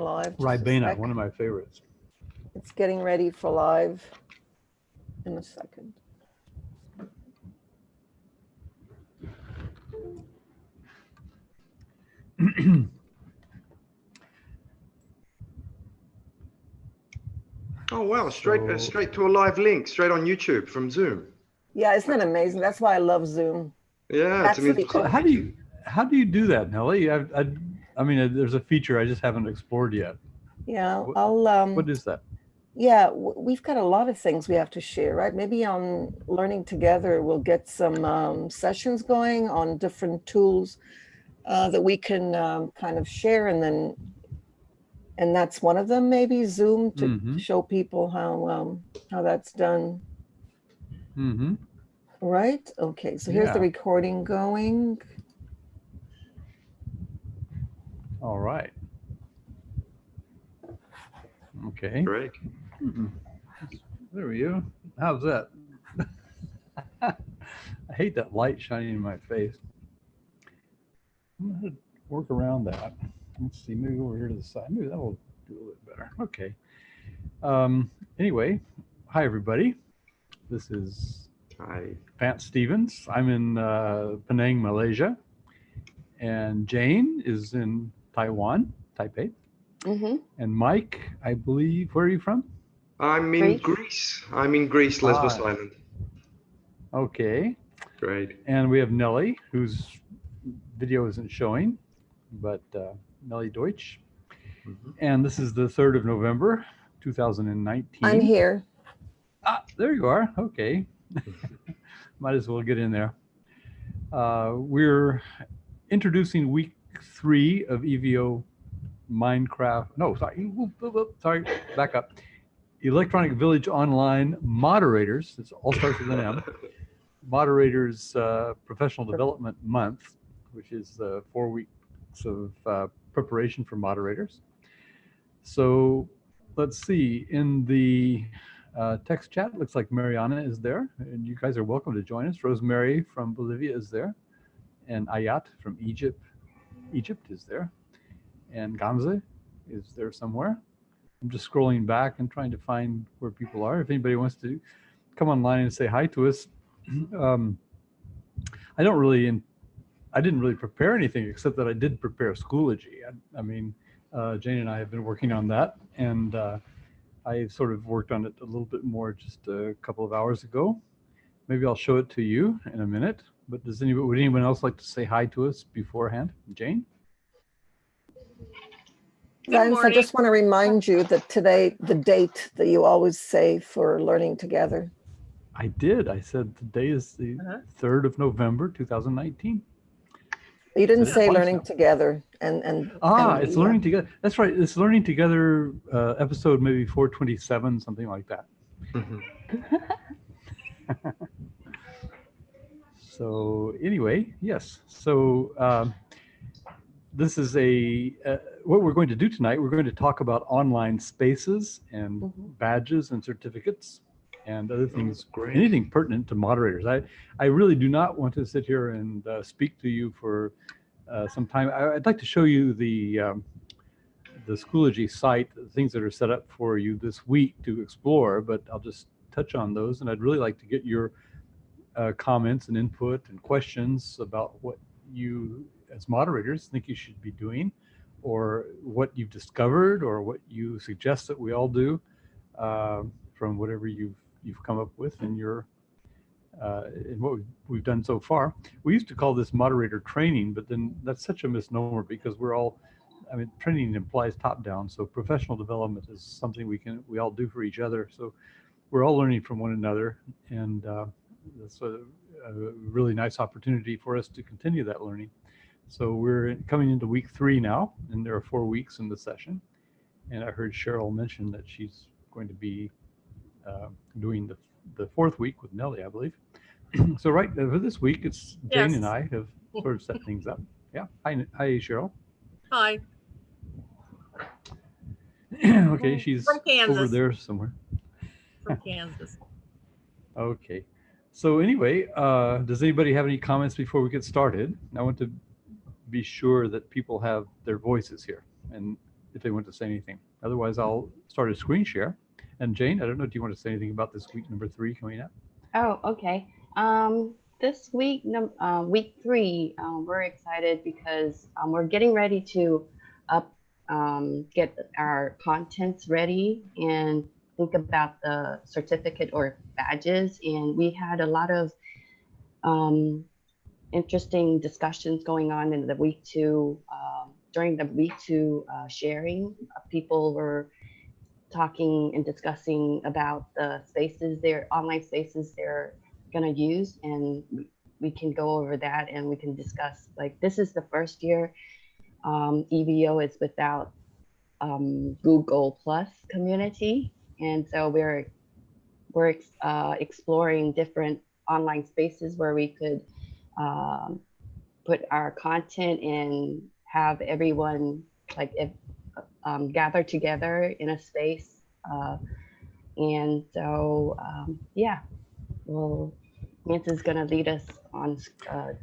live. Just a Ribena, sec. one of my favorites. It's getting ready for live in a second. Oh wow! Straight to a live link, straight on YouTube from Zoom. Yeah, isn't that amazing? That's why I love Zoom. Yeah, it's amazing. How do you do that, Nellie? I mean, there's a feature I just haven't explored yet. Yeah, what is that? Yeah, we've got a lot of things we have to share, right? Maybe on Learning Together, we'll get some sessions going on different tools that we can kind of share, and that's one of them, maybe Zoom, to show people how that's done. Mm-hmm. Right? Okay, so here's the recording going. All right. Okay. Great. There we go. How's that? I hate that light shining in my face. I'm going to work around that. Let's see, maybe over here to the side. Maybe that will do a little bit better. Okay. Anyway, hi everybody. This is Vance Stevens. I'm in Penang, Malaysia. And Jane is in Taiwan, Taipei. And Mike, I believe, where are you from? I'm in Greece. I'm in Greece, Lesbos Island. Okay. Great. And we have Nellie, whose video isn't showing, but Nellie Deutsch. And this is the 3rd of November, 2019. I'm here. Ah, there you are. Okay. Might as well get in there. We're introducing week 3 of EVO Minecraft. No, sorry, back up. Electronic Village Online Moderators. It all starts with an M. Moderators Professional Development Month, which is 4 weeks of preparation for moderators. So let's see. In the text chat, looks like Mariana is there, and you guys are welcome to join us. Rosemary from Bolivia is there, and Ayat from Egypt is there, and Gamze is there somewhere. I'm just scrolling back and trying to find where people are. If anybody wants to come online and say hi to us. I didn't really prepare anything except that I did prepare Schoology. I mean, Jane and I have been working on that, and I sort of worked on it a little bit more just a couple of hours ago. Maybe I'll show it to you in a minute. But would anyone else like to say hi to us beforehand? Jane? Vance, I just want to remind you that today, the date that you always say for Learning Together. I did. I said today is the 3rd of November, 2019. You didn't say Learning Together. It's Learning Together. That's right. It's Learning Together episode maybe 427, something like that. So anyway, yes. So this is what we're going to do tonight. We're going to talk about online spaces and badges and certificates and other things, anything pertinent to moderators. I really do not want to sit here and speak to you for some time. I'd like to show you the Schoology site, the things that are set up for you this week to explore, but I'll just touch on those. And I'd really like to get your comments and input and questions about what you as moderators think you should be doing, or what you've discovered, or what you suggest that we all do from whatever you've come up with in your in what we've done so far. We used to call this moderator training, but then that's such a misnomer because training implies top down. So professional development is something we all do for each other. So we're all learning from one another, and that's a really nice opportunity for us to continue that learning. So we're coming into week 3 now, and there are 4 weeks in the session. And I heard Cheryl mention that she's going to be doing the 4th week with Nellie, I believe. So right for this week, it's Jane and I have sort of set things up. Yeah. Hi, Cheryl. Hi. Okay, she's over there somewhere. From Kansas. Okay. So anyway, does anybody have any comments before we get started? I want to be sure that people have their voices here. And if they want to say anything. Otherwise, I'll start a screen share. And Jane, I don't know, do you want to say anything about this week number 3 coming up? Oh, okay. This week, week 3, we're excited because we're getting ready to get our contents ready and think about the certificate or badges. And we had a lot of interesting discussions going on in the week 2. During the week 2 sharing, people were talking and discussing about the spaces, their online spaces they're going to use, and we can go over that and we can discuss, like, this is the first year EVO is without Google Plus community, and so we're exploring different online spaces where we could put our content and have everyone gather together in a space, and so yeah, well, Nancy's going to lead us on that.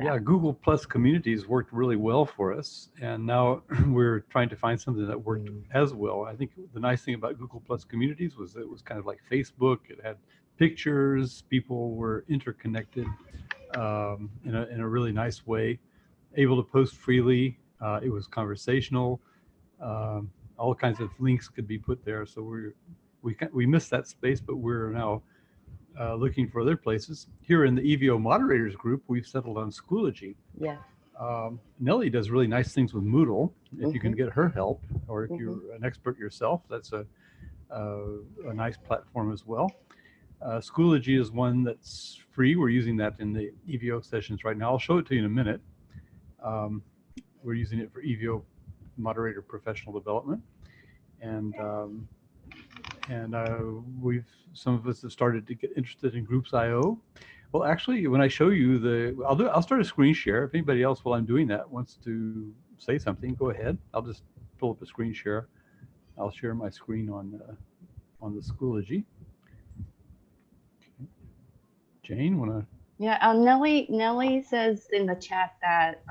Yeah, Google Plus communities worked really well for us, and now we're trying to find something that worked as well. I think the nice thing about Google Plus communities was it was kind of like Facebook. It had pictures, people were interconnected in a really nice way, able to post freely. It was conversational. All kinds of links could be put there. So we missed that space, but we're now looking for other places. Here in the EVO moderators group, we've settled on Schoology. Yeah. Nellie does really nice things with Moodle. If you can get her help, or if you're an expert yourself, that's a nice platform as well. Schoology is one that's free. We're using that in the EVO sessions right now. I'll show it to you in a minute. We're using it for EVO moderator professional development, and some of us have started to get interested in Groups.io. Well, actually, when I show you I'll start a screen share. If anybody else while I'm doing that wants to say something, go ahead. I'll just pull up a screen share. I'll share my screen on the Schoology. Jane, wanna? Yeah, Nellie says in the chat that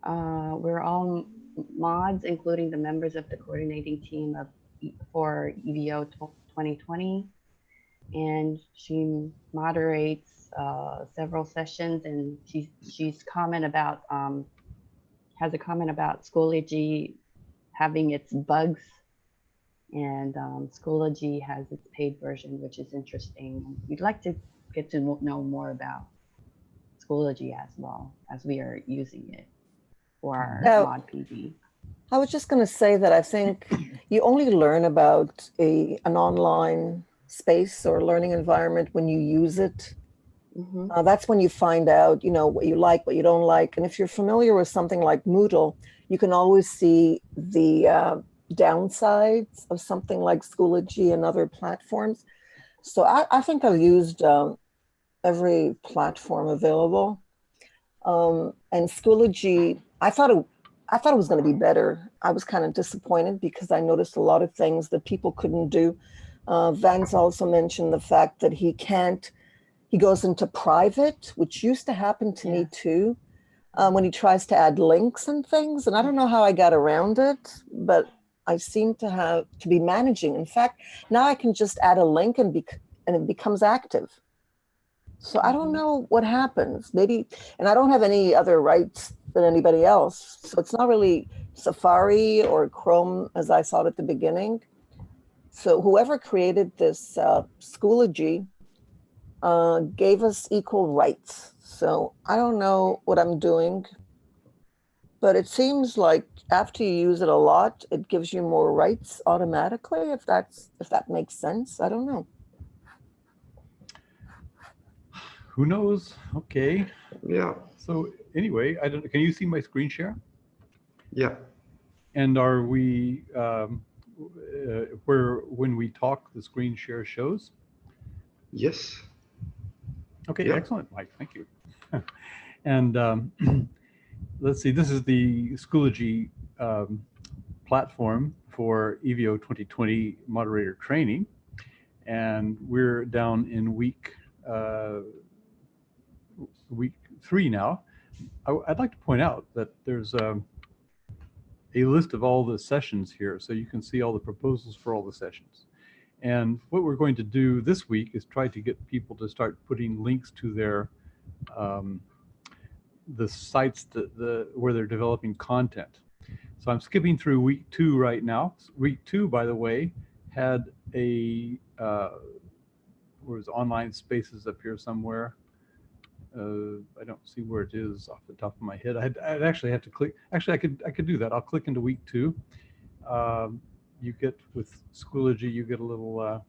we're all mods, including the members of the coordinating team for EVO 2020, and she moderates several sessions, and she's has a comment about Schoology having its bugs, and Schoology has its paid version, which is interesting. We'd like to get to know more about Schoology as well, as we are using it for our mod PD. I was just going to say that I think you only learn about an online space or learning environment when you use it. That's when you find out, what you like, what you don't like. And if you're familiar with something like Moodle, you can always see the downsides of something like Schoology and other platforms. So I think I've used every platform available. And Schoology, I thought it was going to be better. I was kind of disappointed because I noticed a lot of things that people couldn't do. Vance also mentioned the fact that he goes into private, which used to happen to me too, when he tries to add links and things. And I don't know how I got around it, but I seem to be managing. In fact, now I can just add a link and it becomes active. So I don't know what happens. Maybe, and I don't have any other rights than anybody else. So it's not really Safari or Chrome as I saw it at the beginning. So whoever created this Schoology gave us equal rights. So I don't know what I'm doing, but it seems like after you use it a lot, it gives you more rights automatically. If that makes sense, I don't know. Who knows? Okay. Yeah. So anyway, can you see my screen share? Yeah. And are we when we talk, the screen share shows? Yes. Okay, Yeah. Excellent, Mike. Thank you. And let's see. This is the Schoology platform for EVO 2020 moderator training, and we're down in week 3 now. I'd like to point out that there's a list of all the sessions here, so you can see all the proposals for all the sessions. And what we're going to do this week is try to get people to start putting links to their the sites where they're developing content. So I'm skipping through week 2 right now. Week 2, by the way, had a was online spaces up here somewhere. I don't see where it is off the top of my head. I'd actually have to click. Actually, I could do that. I'll click into week 2. You get with Schoology, you get a little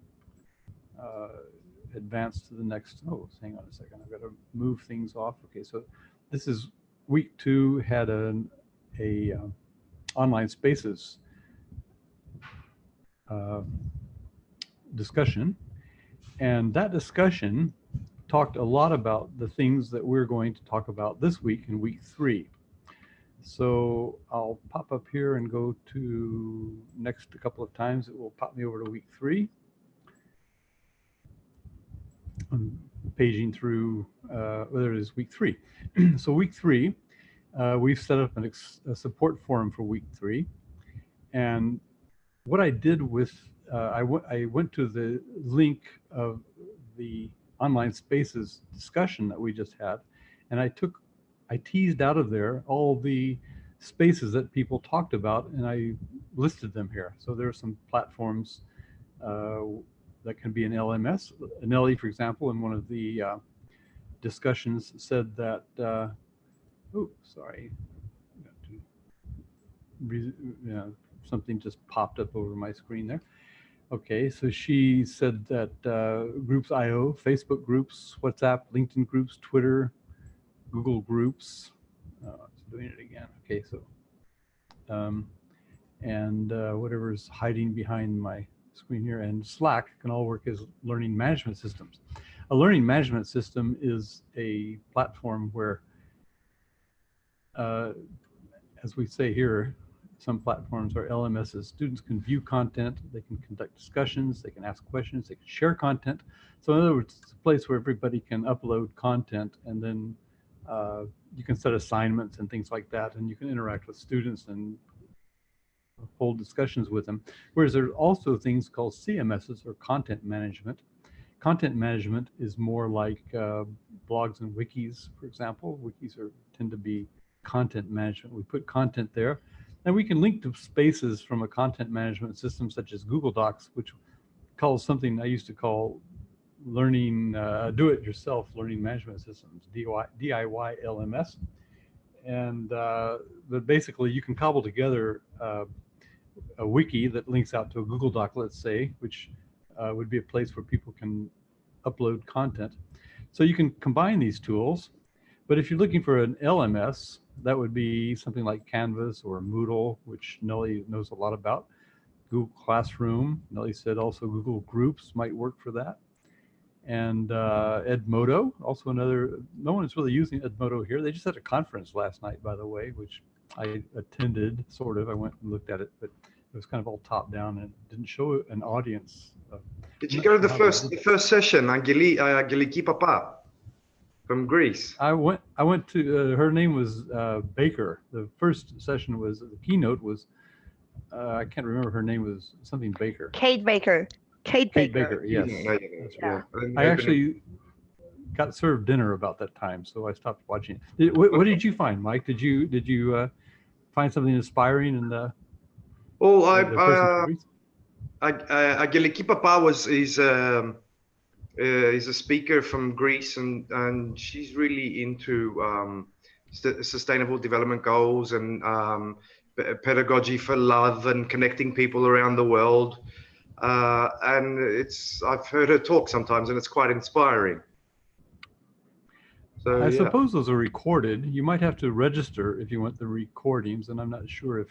advance to the next. Oh, hang on a second. I've got to move things off. Okay, so this is week 2. Had a online spaces discussion, and that discussion talked a lot about the things that we're going to talk about this week in week 3. So I'll pop up here and go to next a couple of times. It will pop me over to week 3. I'm paging through, whether it is week 3. So week 3, we've set up a support forum for week 3. And what I did with, I went to the link of the online spaces discussion that we just had, and I teased out of there all the spaces that people talked about, and I listed them here. So there are some platforms that can be an LMS. Nelly, for example, in one of the discussions said that, oh, sorry, something just popped up over my screen there. Okay, so she said that Groups.io, Facebook groups, WhatsApp, LinkedIn groups, Twitter, Google groups. It's doing it again. Okay, so whatever's hiding behind my screen here, and Slack can all work as learning management systems. A learning management system is a platform where, as we say here, some platforms are LMSs. Students can view content, they can conduct discussions, they can ask questions, they can share content. So in other words, it's a place where everybody can upload content, and then you can set assignments and things like that, and you can interact with students and hold discussions with them. Whereas there are also things called CMSs, or content management. Content management is more like blogs and wikis, for example. Wikis tend to be content management. We put content there, and we can link to spaces from a content management system such as Google Docs, which calls something I used to call learning, do-it-yourself learning management systems, DIY LMS. And but basically you can cobble together a wiki that links out to a Google Doc, let's say, which would be a place where people can upload content. So you can combine these tools, but if you're looking for an LMS, that would be something like Canvas or Moodle, which Nelly knows a lot about. Google Classroom, Nelly said also Google Groups might work for that. And Edmodo, also another, no one is really using Edmodo here. They just had a conference last night, by the way, which I attended, sort of. I went and looked at it, but it was kind of all top down and didn't show an audience. Did you go to the first session, Angeliki Papa from Greece? I went to, her name was Baker. The first session was, the keynote was, I can't remember, her name was something Baker. Kate Baker. Kate Baker. Yes. Yeah. I actually got served dinner about that time, so I stopped watching it. What did you find, Mike? Did you find something inspiring in the? Well, Angeliki Papa is a speaker from Greece, and she's really into sustainable development goals and pedagogy for love and connecting people around the world. And I've heard her talk sometimes, and it's quite inspiring. So I suppose those are recorded. You might have to register if you want the recordings, and I'm not sure if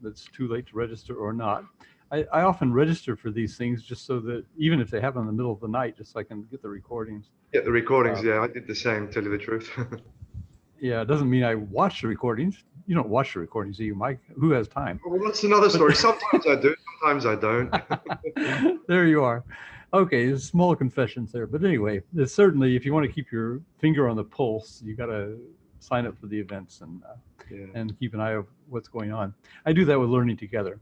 it's too late to register or not. I often register for these things just so that even if they happen in the middle of the night, just so I can get the recordings. Get the recordings, yeah, I did the same, tell you the truth. Yeah, it doesn't mean I watch the recordings. You don't watch the recordings, do you, Mike? Who has time? Well, that's another story. Sometimes I do, sometimes I don't. There you are. Okay, there's small confessions there. But anyway, there's certainly, if you want to keep your finger on the pulse, you got to sign up for the events and Yeah. and keep an eye on what's going on. I do that with Learning Together.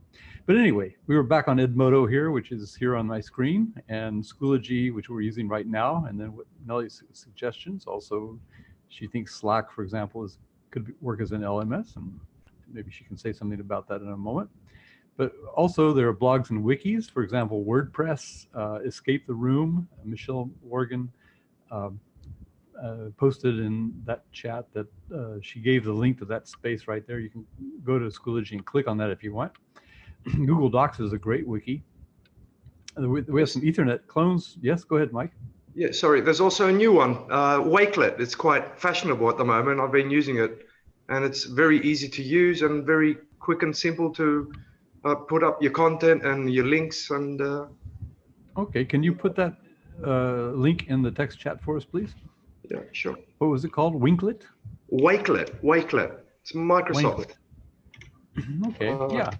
But anyway, we were back on Edmodo here, which is here on my screen, and Schoology, which we're using right now, and then what Nellie's suggestions. Also, she thinks Slack, for example, work as an LMS, and maybe she can say something about that in a moment. But also there are blogs and wikis, for example, WordPress, Escape the Room. Michelle Morgan posted in that chat that she gave the link to that space right there. You can go to Schoology and click on that if you want. Google Docs is a great wiki. We have some Ethernet clones. Yes, go ahead, Mike. Yeah, sorry. There's also a new one, Wakelet. It's quite fashionable at the moment. I've been using it, and it's very easy to use and very quick and simple to put up your content and your links. And okay, can you put that link in the text chat for us, please? yeah, sure. What was it called? Winklet? Wakelet. It's Microsoft. Okay, yeah.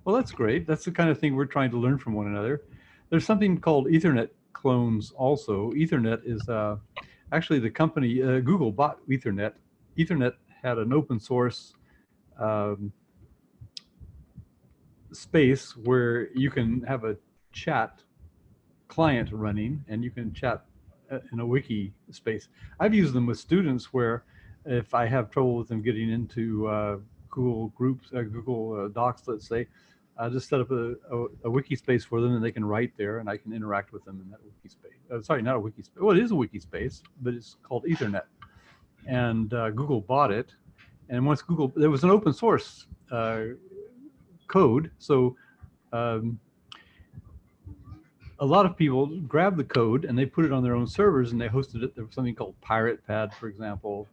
Well, that's great. That's the kind of thing we're trying to learn from one another. There's something called Ethernet clones also. Ethernet is actually the company, Google bought Ethernet. Ethernet had an open source space where you can have a chat client running and you can chat in a wiki space. I've used them with students where if I have trouble with them getting into Google Groups, Google Docs, let's say, I'll just set up a wiki space for them and they can write there and I can interact with them in that wiki space. Sorry, not a wiki space. Well, it is a wiki space, but it's called Ethernet. And Google bought it. And once Google, there was an open source code. So a lot of people grabbed the code and they put it on their own servers and they hosted it. There was something called Pirate Pad, for example.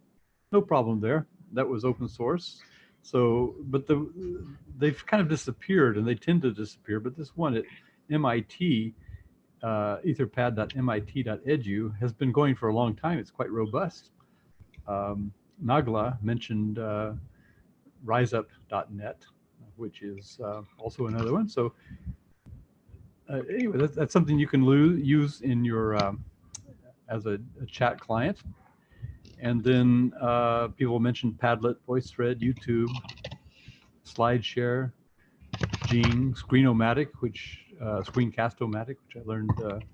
No problem there. That was open source. So, but they've kind of disappeared and they tend to disappear. But this one at MIT, etherpad.mit.edu, has been going for a long time. It's quite robust. Nagla mentioned riseup.net, which is also another one. So anyway, that's something you can use in your as a chat client. And then people mentioned Padlet, VoiceThread, YouTube, SlideShare, Gene, Screen-O-Matic, Screencast-O-Matic, which I learned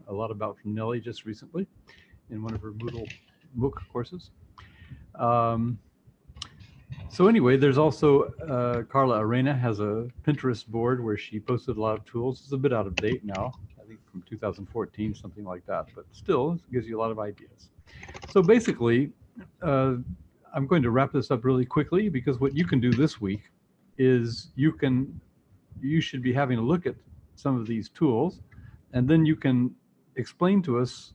a lot about from Nellie just recently in one of her Moodle MOOC courses. So anyway, there's also Karla Arena has a Pinterest board where she posted a lot of tools. It's a bit out of date now, I think from 2014, something like that, but still it gives you a lot of ideas. So basically, I'm going to wrap this up really quickly because what you can do this week is you should be having a look at some of these tools, and then you can explain to us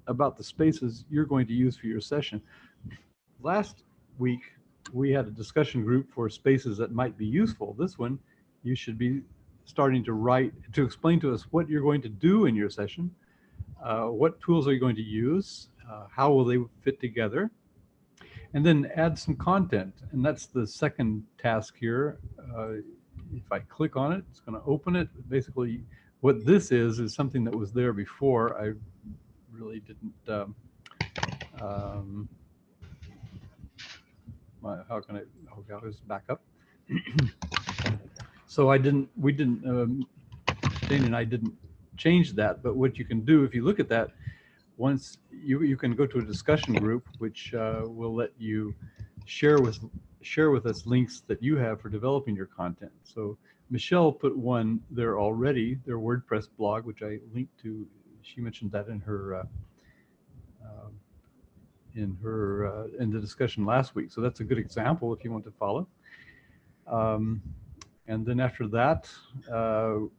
about the spaces you're going to use for your session. Last week, we had a discussion group for spaces that might be useful. This one, you should be starting to explain to us what you're going to do in your session, what tools are you going to use, how will they fit together, and then add some content. And that's the second task here. If I click on it, it's going to open it. Basically, what this is something that was there before. I really didn't. How can I? Oh, God, let's back up. So Dane and I didn't change that. But what you can do, if you look at that, once you can go to a discussion group, which will let you share with us links that you have for developing your content. So Michelle put one there already, their WordPress blog, which I linked to. She mentioned that in her in the discussion last week. So that's a good example if you want to follow. And then after that,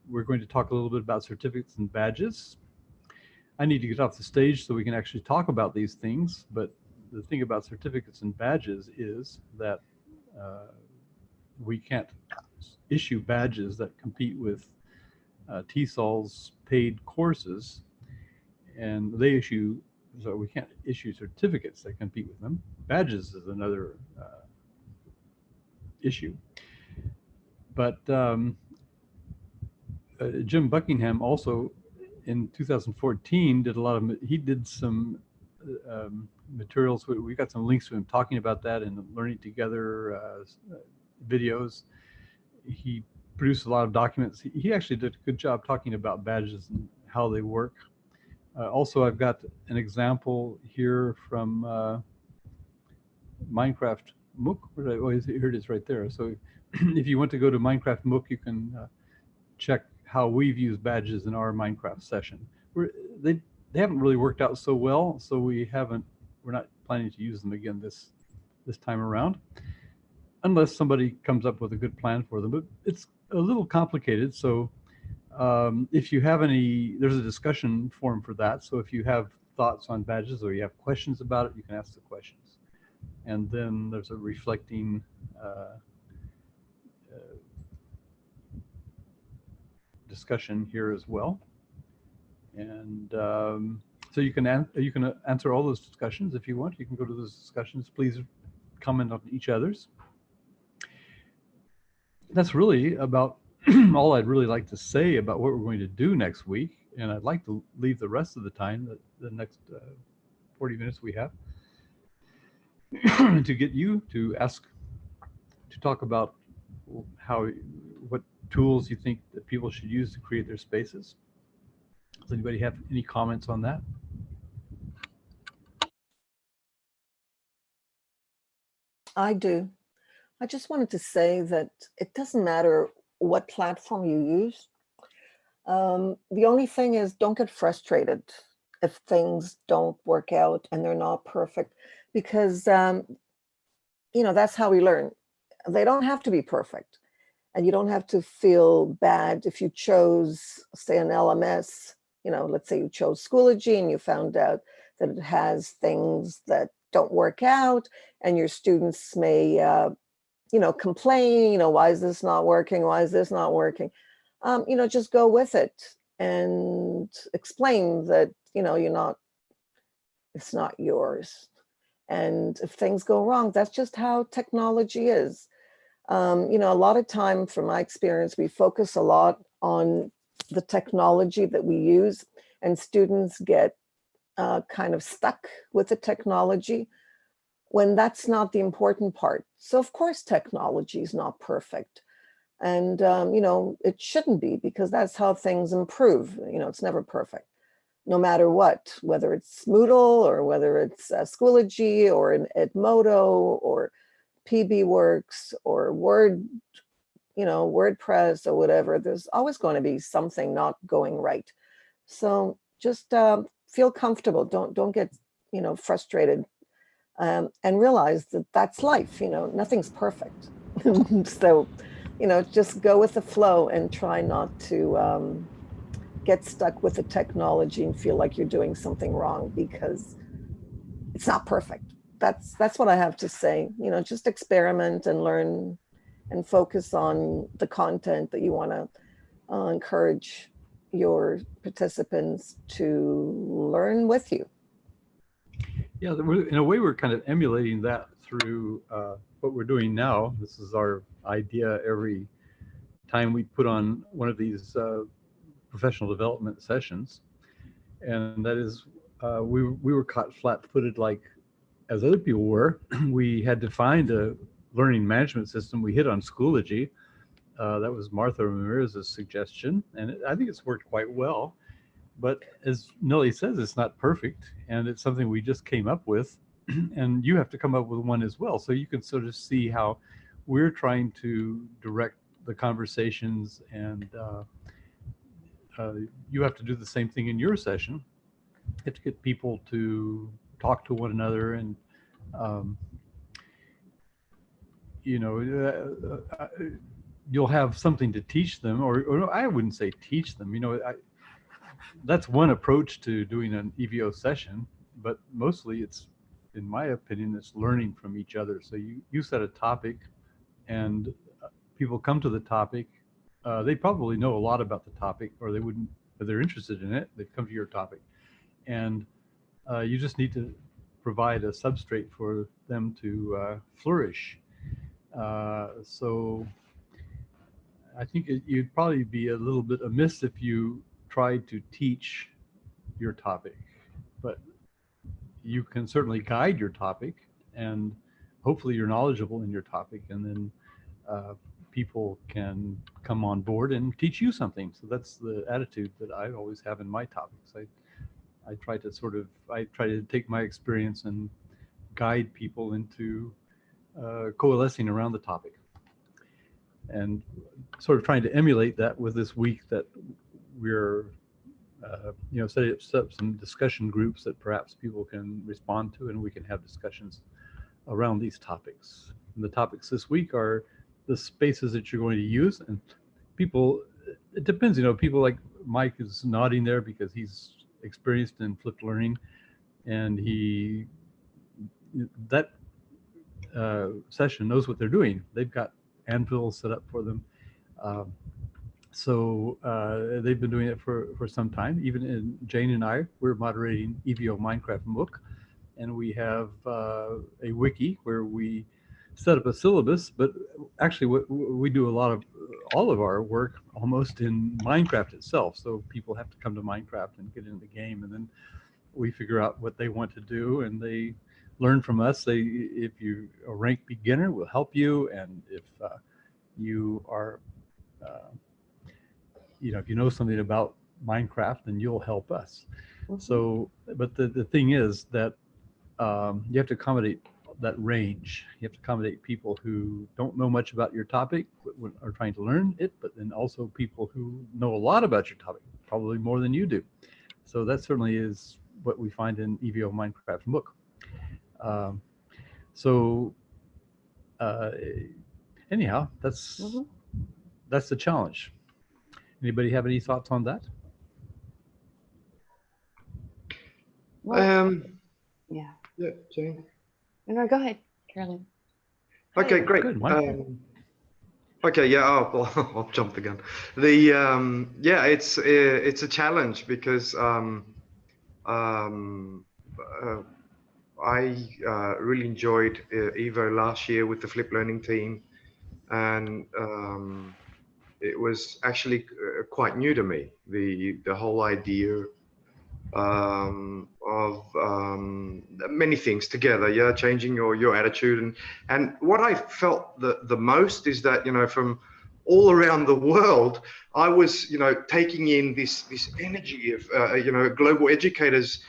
we're going to talk a little bit about certificates and badges. I need to get off the stage so we can actually talk about these things. But the thing about certificates and badges is that we can't issue badges that compete with TESOL's paid courses, and so we can't issue certificates that compete with them. Badges is another issue. But Jim Buckingham also in 2014 did some materials. We got some links to him talking about that in the Learning Together videos. He produced a lot of documents. He actually did a good job talking about badges and how they work. Also, I've got an example here from Minecraft MOOC. Here it is right there. So if you want to go to Minecraft MOOC, you can check how we've used badges in our Minecraft session. They haven't really worked out so well, so we're not planning to use them again this time around, unless somebody comes up with a good plan for them. But it's a little complicated, so if you have there's a discussion forum for that. So if you have thoughts on badges or you have questions about it, you can ask the questions. And then there's a reflecting discussion here as well. And so you can answer all those discussions if you want. You can go to those discussions. Please comment on each other's. That's really about all I'd really like to say about what we're going to do next week. And I'd like to leave the rest of the time, the next 40 minutes we have, to get you to talk about what tools you think that people should use to create their spaces. Does anybody have any comments on that? I do. I just wanted to say that it doesn't matter what platform you use. The only thing is, don't get frustrated if things don't work out and they're not perfect, because that's how we learn. They don't have to be perfect, and you don't have to feel bad if you chose, say, an LMS. Let's say you chose Schoology and you found out that it has things that don't work out, and your students may complain, why is this not working? Why is this not working? Just go with it and explain that, it's not yours. And if things go wrong, that's just how technology is. A lot of time, from my experience, we focus a lot on the technology that we use, and students get kind of stuck with the technology when that's not the important part. So of course, technology is not perfect. And, it shouldn't be, because that's how things improve. It's never perfect, no matter what, whether it's Moodle or whether it's Schoology or an Edmodo or PBWorks or Word, WordPress or whatever. There's always going to be something not going right. So just feel comfortable. Don't get, frustrated. And realize that that's life. Nothing's perfect. So, just go with the flow and try not to get stuck with the technology and feel like you're doing something wrong, because it's not perfect. That's what I have to say. Just experiment and learn and focus on the content that you want to encourage your participants to learn with you. Yeah, in a way, we're kind of emulating that through what we're doing now. This is our idea every time we put on one of these professional development sessions. And that is, we were caught flat-footed like as other people were. We had to find a learning management system. We hit on Schoology. That was Martha Ramirez's suggestion, and I think it's worked quite well. But as Nellie says, it's not perfect, and it's something we just came up with, and you have to come up with one as well. So you can sort of see how we're trying to direct the conversations, and you have to do the same thing in your session. You have to get people to talk to one another, and you'll have something to teach them, or I wouldn't say teach them. That's one approach to doing an EVO session, but mostly it's, in my opinion, it's learning from each other. So you set a topic, and people come to the topic. They probably know a lot about the topic, or they wouldn't, if they're interested in it, they'd come to your topic. And you just need to provide a substrate for them to flourish. So I think you'd probably be a little bit amiss if you tried to teach your topic, but you can certainly guide your topic, and hopefully you're knowledgeable in your topic, and then people can come on board and teach you something. So that's the attitude that I always have in my topics. I try to take my experience and guide people into coalescing around the topic, and sort of trying to emulate that with this week that we're set up some discussion groups that perhaps people can respond to, and we can have discussions around these topics. And the topics this week are the spaces that you're going to use, and people, it depends, people like Mike is nodding there because he's experienced in flipped learning, and that session knows what they're doing. They've got anvils set up for them. So they've been doing it for some time. Even Jane and I, we're moderating EVO Minecraft MOOC, and we have a wiki where we set up a syllabus, but actually we do all of our work almost in Minecraft itself. So people have to come to Minecraft and get in the game, and then we figure out what they want to do, and they learn from us. If you're a ranked beginner, we'll help you, and if you are if you know something about Minecraft, then you'll help us. Mm-hmm. So, but the thing is that you have to accommodate that range. You have to accommodate people who don't know much about your topic, but are trying to learn it, but then also people who know a lot about your topic, probably more than you do. So that certainly is what we find in EVO Minecraft MOOC. Anyhow, that's the challenge. Anybody have any thoughts on that? Yeah, Jane. No, go ahead, Carolyn. Okay, great. Okay, yeah, I'll jump again. It's a challenge because I really enjoyed EVO last year with the Flip Learning team, and it was actually quite new to me, the whole idea of many things together, changing your attitude. And what I felt the most is that, from all around the world, I was, taking in this energy of, global educators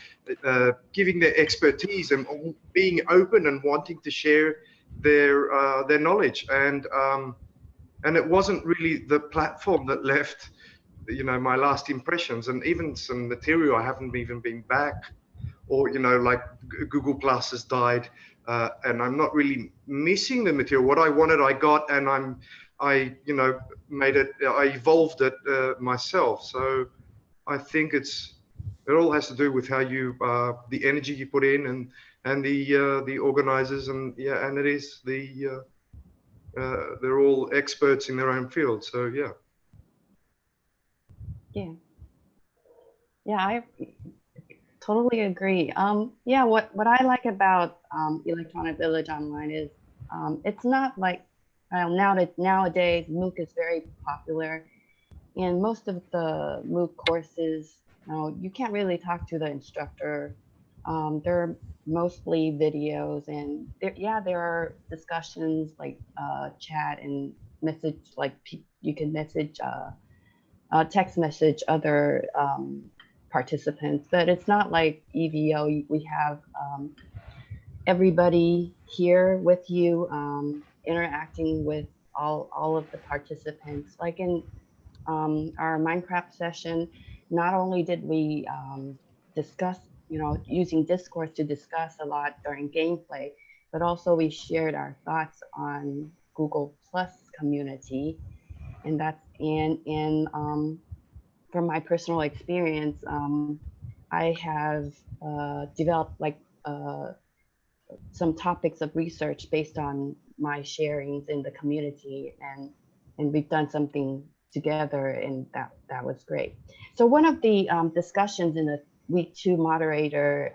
giving their expertise and being open and wanting to share their knowledge. And it wasn't really the platform that left, my last impressions, and even some material I haven't even been back, or, like Google Plus has died, and I'm not really missing the material. What I wanted, I got, and I evolved it myself. So I think it all has to do with how you, the energy you put in, and the organizers, and it is they're all experts in their own field. So I totally agree. What I like about Electronic Village Online is it's not like nowadays MOOC is very popular, and most of the MOOC courses, you can't really talk to the instructor. They're mostly videos, and there are discussions like chat and message, like you can message text message other participants, but it's not like EVO. We have everybody here with you, interacting with all of the participants. Like in our Minecraft session, not only did we discuss, using Discourse to discuss a lot during gameplay, but also we shared our thoughts on Google Plus community. And that's from my personal experience, I have developed some topics of research based on my sharings in the community, and we've done something together, and that was great. So one of the discussions in the week 2 moderator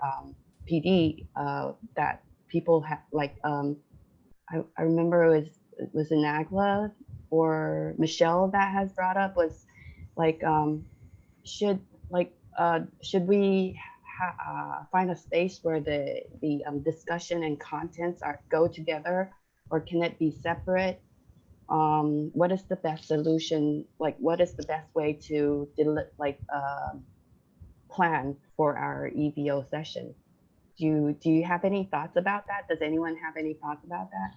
PD that people have, I remember it was Nagla or Michelle that has brought up, was should we find a space where the discussion and contents go together, or can it be separate? What is the best solution? Like, what is the best way to plan for our EVO session? Do you have any thoughts about that? Does anyone have any thoughts about that?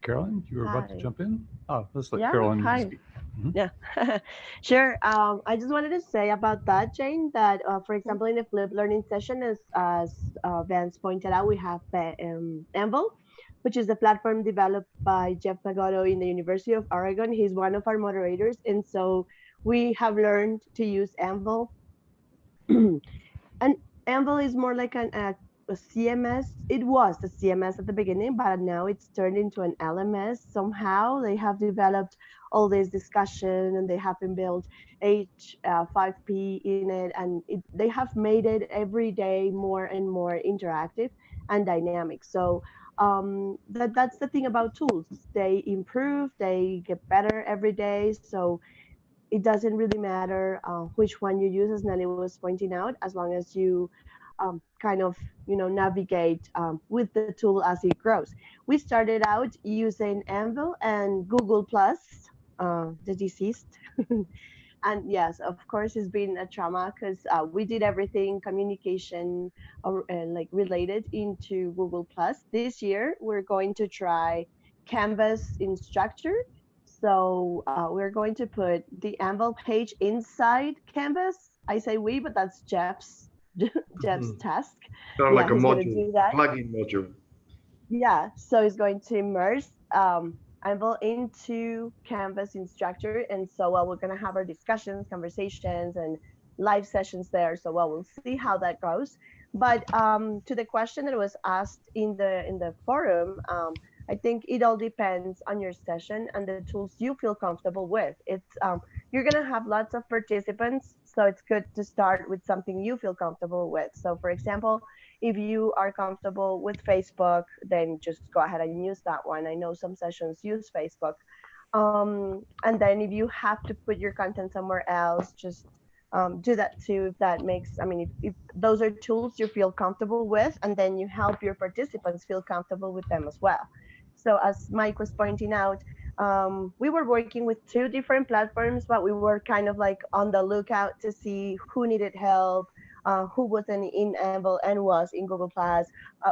Carolyn, you were about to Hi. jump in? Oh, let's let Yeah, Carolyn hi. speak. Mhm. Yeah, sure. I just wanted to say about that, Jane, that for example, in the flipped learning session, as Vance pointed out, we have EVO, which is a platform developed by Jeff Pagotto in the University of Oregon. He's one of our moderators, and so we have learned to use EVO. And EVO is more like a CMS. It was a CMS at the beginning, but now it's turned into an LMS. Somehow they have developed all this discussion, and they have built H5P in it, and they have made it every day more and more interactive and dynamic. So that's the thing about tools. They improve, they get better every day. So it doesn't really matter which one you use, as Nelly was pointing out, as long as you kind of navigate with the tool as it grows. We started out using Anvil and Google Plus, the deceased. And yes, of course, it's been a trauma because we did everything communication like related into Google Plus. This year, we're going to try Canvas Instructure. So we're going to put the Anvil page inside Canvas. I say we, but that's Jeff's task. Sound Yeah, like a he's going to module, do that. plugin module. Yeah, so he's going to immerse Anvil into Canvas Instructure, and so we're going to have our discussions, conversations, and live sessions there. So we'll see how that goes. But to the question that was asked in the forum, I think it all depends on your session and the tools you feel comfortable with. It's you're going to have lots of participants, so it's good to start with something you feel comfortable with. So for example, if you are comfortable with Facebook, then just go ahead and use that one. I know some sessions use Facebook. And then if you have to put your content somewhere else, just do that too. If that makes, I mean, if those are tools you feel comfortable with, and then you help your participants feel comfortable with them as well. So as Mike was pointing out, we were working with 2 different platforms, but we were kind of like on the lookout to see who needed help, who wasn't in Anvil and was in Google Plus.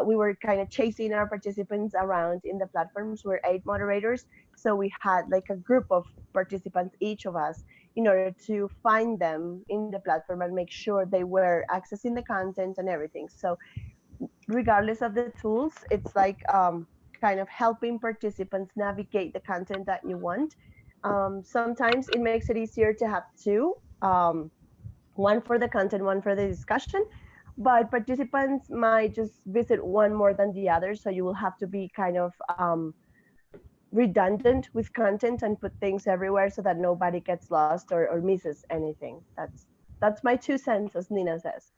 We were kind of chasing our participants around in the platforms. We're 8 moderators, so we had like a group of participants, each of us, in order to find them in the platform and make sure they were accessing the content and everything. So regardless of the tools, it's like kind of helping participants navigate the content that you want. Sometimes it makes it easier to have 2. One for the content, one for the discussion, but participants might just visit one more than the other, so you will have to be kind of redundant with content and put things everywhere so that nobody gets lost or misses anything. That's my 2 cents, as Nina says.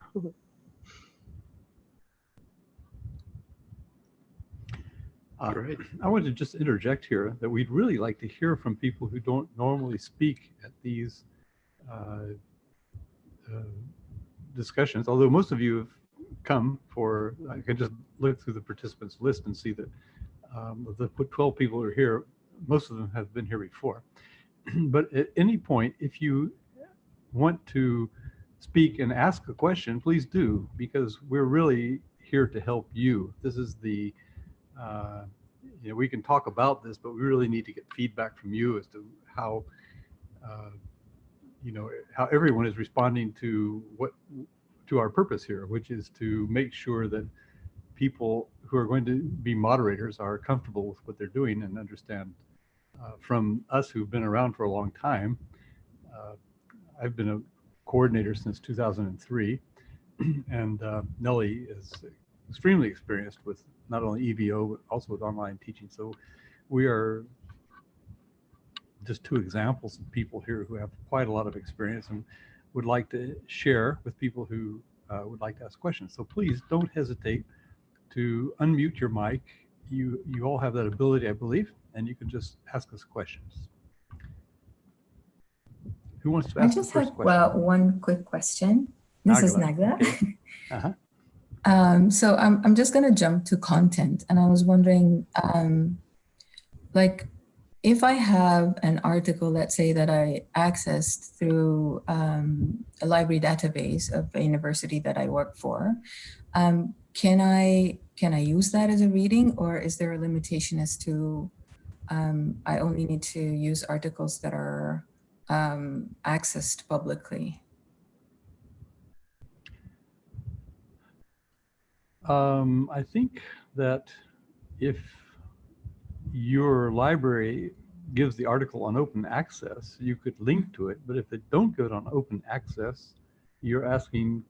Great. I want to just interject here that we'd really like to hear from people who don't normally speak at these discussions, although most of you have come for, I can just look through the participants list and see that the 12 people who are here, most of them have been here before. But at any point, if you want to speak and ask a question, please do, because we're really here to help you. This is the, we can talk about this, but we really need to get feedback from you as to how, how everyone is responding to our purpose here, which is to make sure that people who are going to be moderators are comfortable with what they're doing and understand. From us who've been around for a long time, I've been a coordinator since 2003, and Nelly is extremely experienced with not only EVO, but also with online teaching. So we are just 2 examples of people here who have quite a lot of experience and would like to share with people who would like to ask questions. So please don't hesitate to unmute your mic. You all have that ability, I believe, and you can just ask us questions. Who wants to I ask just the first have question? one quick question. This is Nagla. Okay. Uh-huh. So I'm just going to jump to content, and I was wondering, like, if I have an article, let's say that I accessed through a library database of a university that I work for, can I use that as a reading, or is there a limitation as to I only need to use articles that are accessed publicly? I think that if your library gives the article on open access, you could link to it. But if they don't give it on open access, you're asking,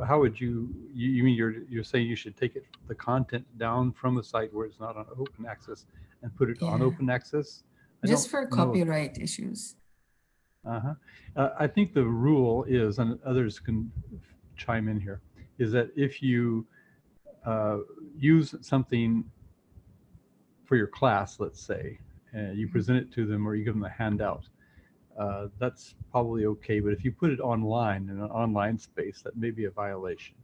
how would you mean you're saying you should take the content down from a site where it's not on open access and put it on open access? Just for copyright issues. I think the rule is, and others can chime in here, is that if you use something for your class, let's say, and you present it to them or you give them a handout, that's probably okay. But if you put it online in an online space, that may be a violation.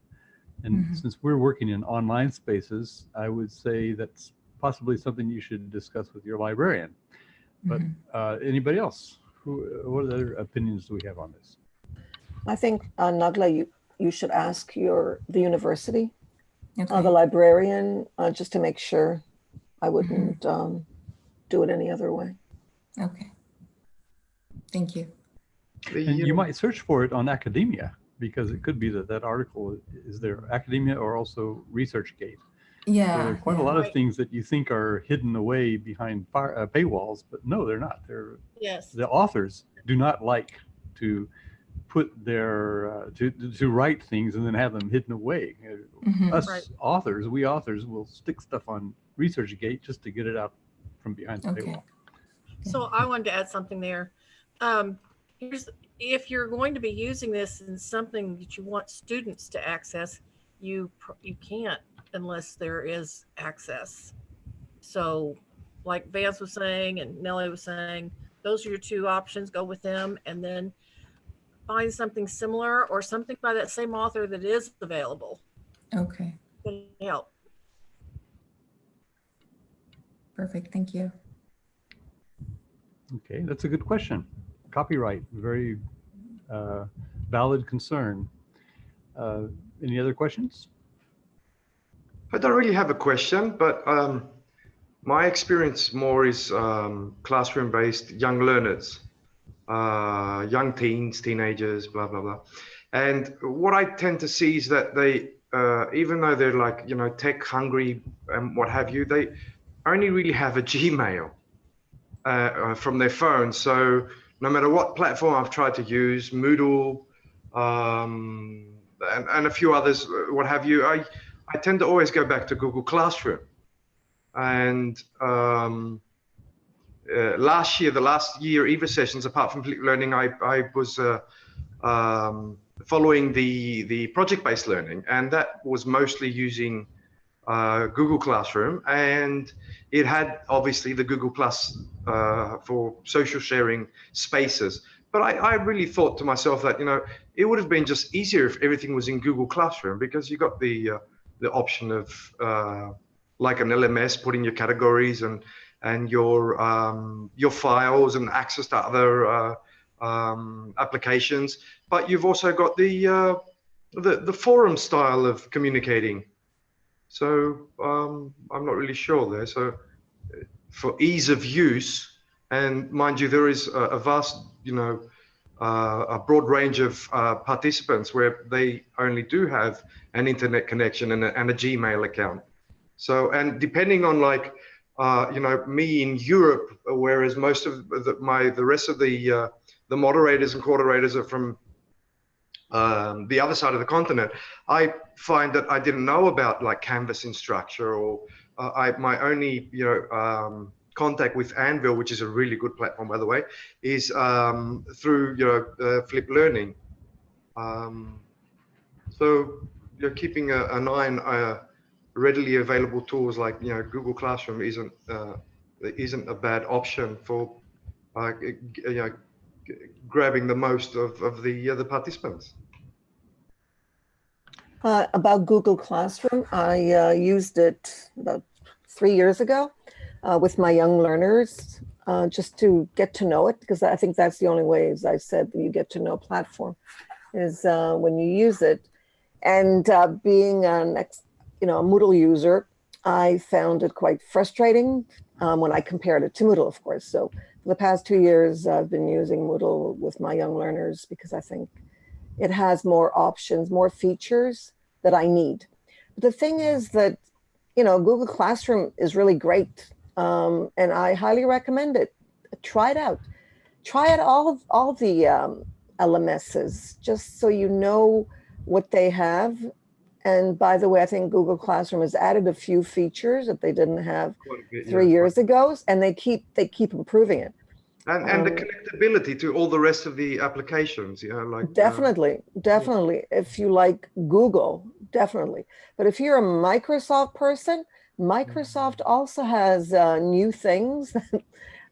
And since we're working in online spaces, I would say that's possibly something you should discuss with your librarian. But anybody else? What other opinions do we have on this? I think, Nagla, you should ask the university, Okay. the librarian, just to make sure. I wouldn't do it any other way. Okay. Thank you. And you might search for it on academia, because it could be that article is there, academia or also ResearchGate. Yeah. So there are quite a lot of things that you think are hidden away behind paywalls, but no, they're not. The authors do not like to put their to write things and then have them hidden away. Us authors, we authors will stick stuff on ResearchGate just to get it out from behind the paywall. So I wanted to add something there. If you're going to be using this in something that you want students to access, you can't unless there is access. So like Vance was saying and Nellie was saying, those are your two options. Go with them, and then find something similar or something by that same author that is available. Okay. Can help. Perfect. Thank you. Okay, that's a good question. Copyright, very valid concern. Any other questions? I don't really have a question, but my experience more is classroom-based young learners, young teens, teenagers, blah, blah, blah. And what I tend to see is that they, even though they're like, you know, tech hungry and what have you, they only really have a Gmail from their phone. So no matter what platform I've tried to use, Moodle, and a few others, what have you, I tend to always go back to Google Classroom. And last year, the last year EVO sessions, apart from flipped learning, I was following the project-based learning, and that was mostly using Google Classroom, and it had obviously the Google Plus for social sharing spaces. But I really thought to myself that, you know, it would have been just easier if everything was in Google Classroom, because you got the option of like an LMS, putting your categories and your files and access to other applications. But you've also got the forum style of communicating. So I'm not really sure there. So for ease of use, and mind you, there is a vast, you know, a broad range of participants where they only do have an internet connection and a Gmail account. So, and depending on like, you know, me in Europe, whereas most of the rest of the moderators and coordinators are from the other side of the continent, I find that I didn't know about like Canvas in Structure, or my only, you know, contact with Anvil, which is a really good platform, by the way, is through, you know, Flip Learning. So you're keeping an eye on readily available tools like, you know, Google Classroom isn't a bad option for you know, grabbing the most of the participants. About Google Classroom, I used it about 3 years ago with my young learners, just to get to know it, because I think that's the only way, as I said, that you get to know a platform is when you use it. And being a Moodle user, I found it quite frustrating when I compared it to Moodle, of course. So for the past 2 years, I've been using Moodle with my young learners because I think it has more options, more features that I need. But the thing is that, Google Classroom is really great. And I highly recommend it. Try it out. Try out all of the LMSs, just so you know what they have. And by the way, I think Google Classroom has added a few features that they didn't have 3 years ago, and they keep improving it. And the connectability to all the rest of the applications, definitely. If you like Google, definitely. But if you're a Microsoft person, Microsoft also has new things,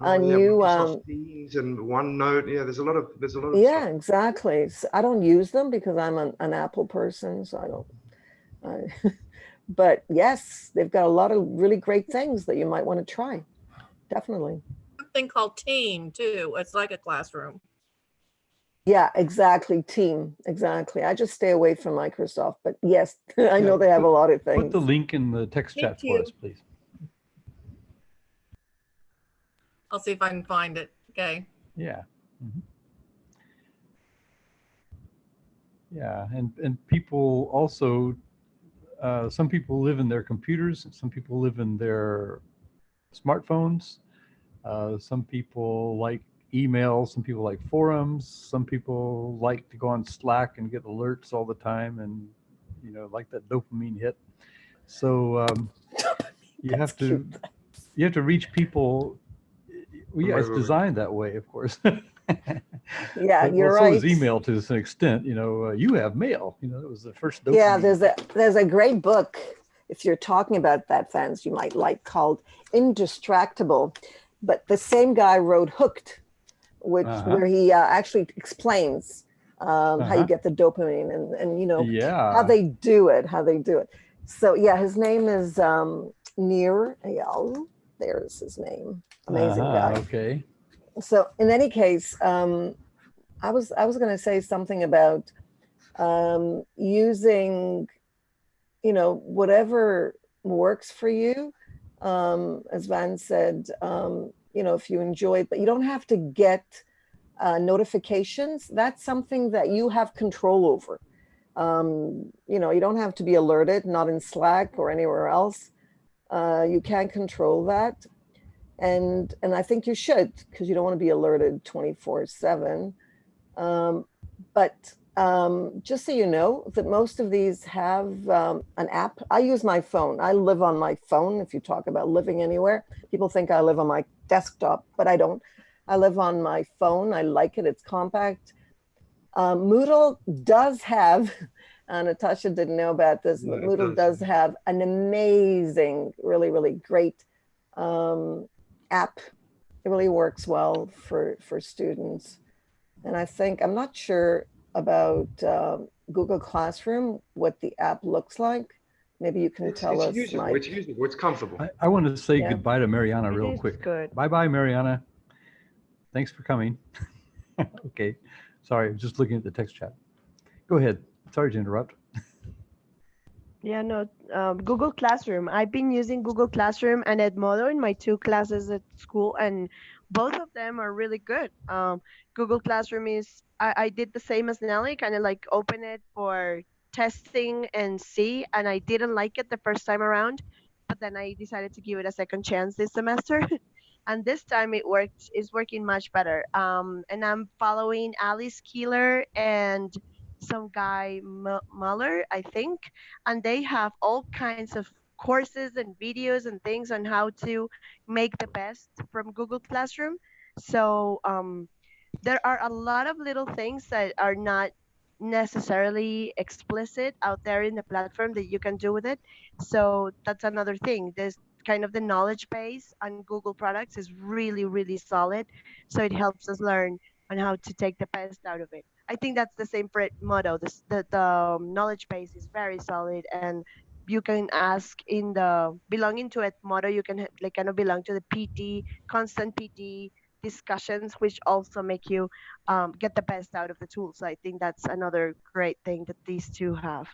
new Teams and OneNote. Yeah, there's a lot of yeah, stuff. exactly. So I don't use them because I'm an Apple person, so I don't. But yes, they've got a lot of really great things that you might want to try. Definitely. Something called Team too. It's like a classroom. Yeah, exactly. Team. Exactly. I just stay away from Microsoft, but yes, I know they have a lot of things. Put the link in the text chat for us, please. I'll see if I can find it. Okay. Yeah. Mm-hmm. Yeah, and people also, some people live in their computers, some people live in their smartphones, some people like email, some people like forums, some people like to go on Slack and get alerts all the time and, like that dopamine hit. So you have to reach people. Well, yeah, it's designed that way, of course. Yeah, you're right. So is email to an extent. You have mail. It was the first dopamine. Yeah, there's a great book, if you're talking about that, fans, you might like, called Indistractable. But the same guy wrote Hooked, where he actually explains how you get the dopamine and how they do it. So yeah, his name is Nir Eyal. There's his name. Amazing guy. Okay. So in any case, I was going to say something about using, whatever works for you. As Van said, if you enjoy it, but you don't have to get notifications. That's something that you have control over. You don't have to be alerted, not in Slack or anywhere else. You can control that. And I think you should, because you don't want to be alerted 24/7. But just so you know, that most of these have an app. I use my phone. I live on my phone. If you talk about living anywhere, people think I live on my desktop, but I don't. I live on my phone. I like it. It's compact. Moodle does have, Natasha didn't know about this, but Moodle does have an amazing, really, really great app. It really works well for students. And I think, I'm not sure about Google Classroom, what the app looks like. Maybe you can tell us. Usable. It's usable. It's comfortable. I want to say goodbye to Mariana real quick. Good. Bye-bye, Mariana. Thanks for coming. Okay. Sorry, I was just looking at the text chat. Go ahead. Sorry to interrupt. Yeah, no, Google Classroom. I've been using Google Classroom and Edmodo in my 2 classes at school, and both of them are really good. Google Classroom is, I did the same as Nelly, kind of like open it for testing and see, and I didn't like it the first time around, but then I decided to give it a second chance this semester. And this time it's working much better. And I'm following Alice Keeler and some guy Muller, I think, and they have all kinds of courses and videos and things on how to make the best from Google Classroom. So there are a lot of little things that are not necessarily explicit out there in the platform that you can do with it. So that's another thing. There's kind of the knowledge base on Google products is really, really solid. So it helps us learn on how to take the best out of it. I think that's the same for it motto. The knowledge base is very solid, and you can ask in the belonging to it motto, you can like kind of belong to the PT, constant PT discussions, which also make you get the best out of the tools. So I think that's another great thing that these two have.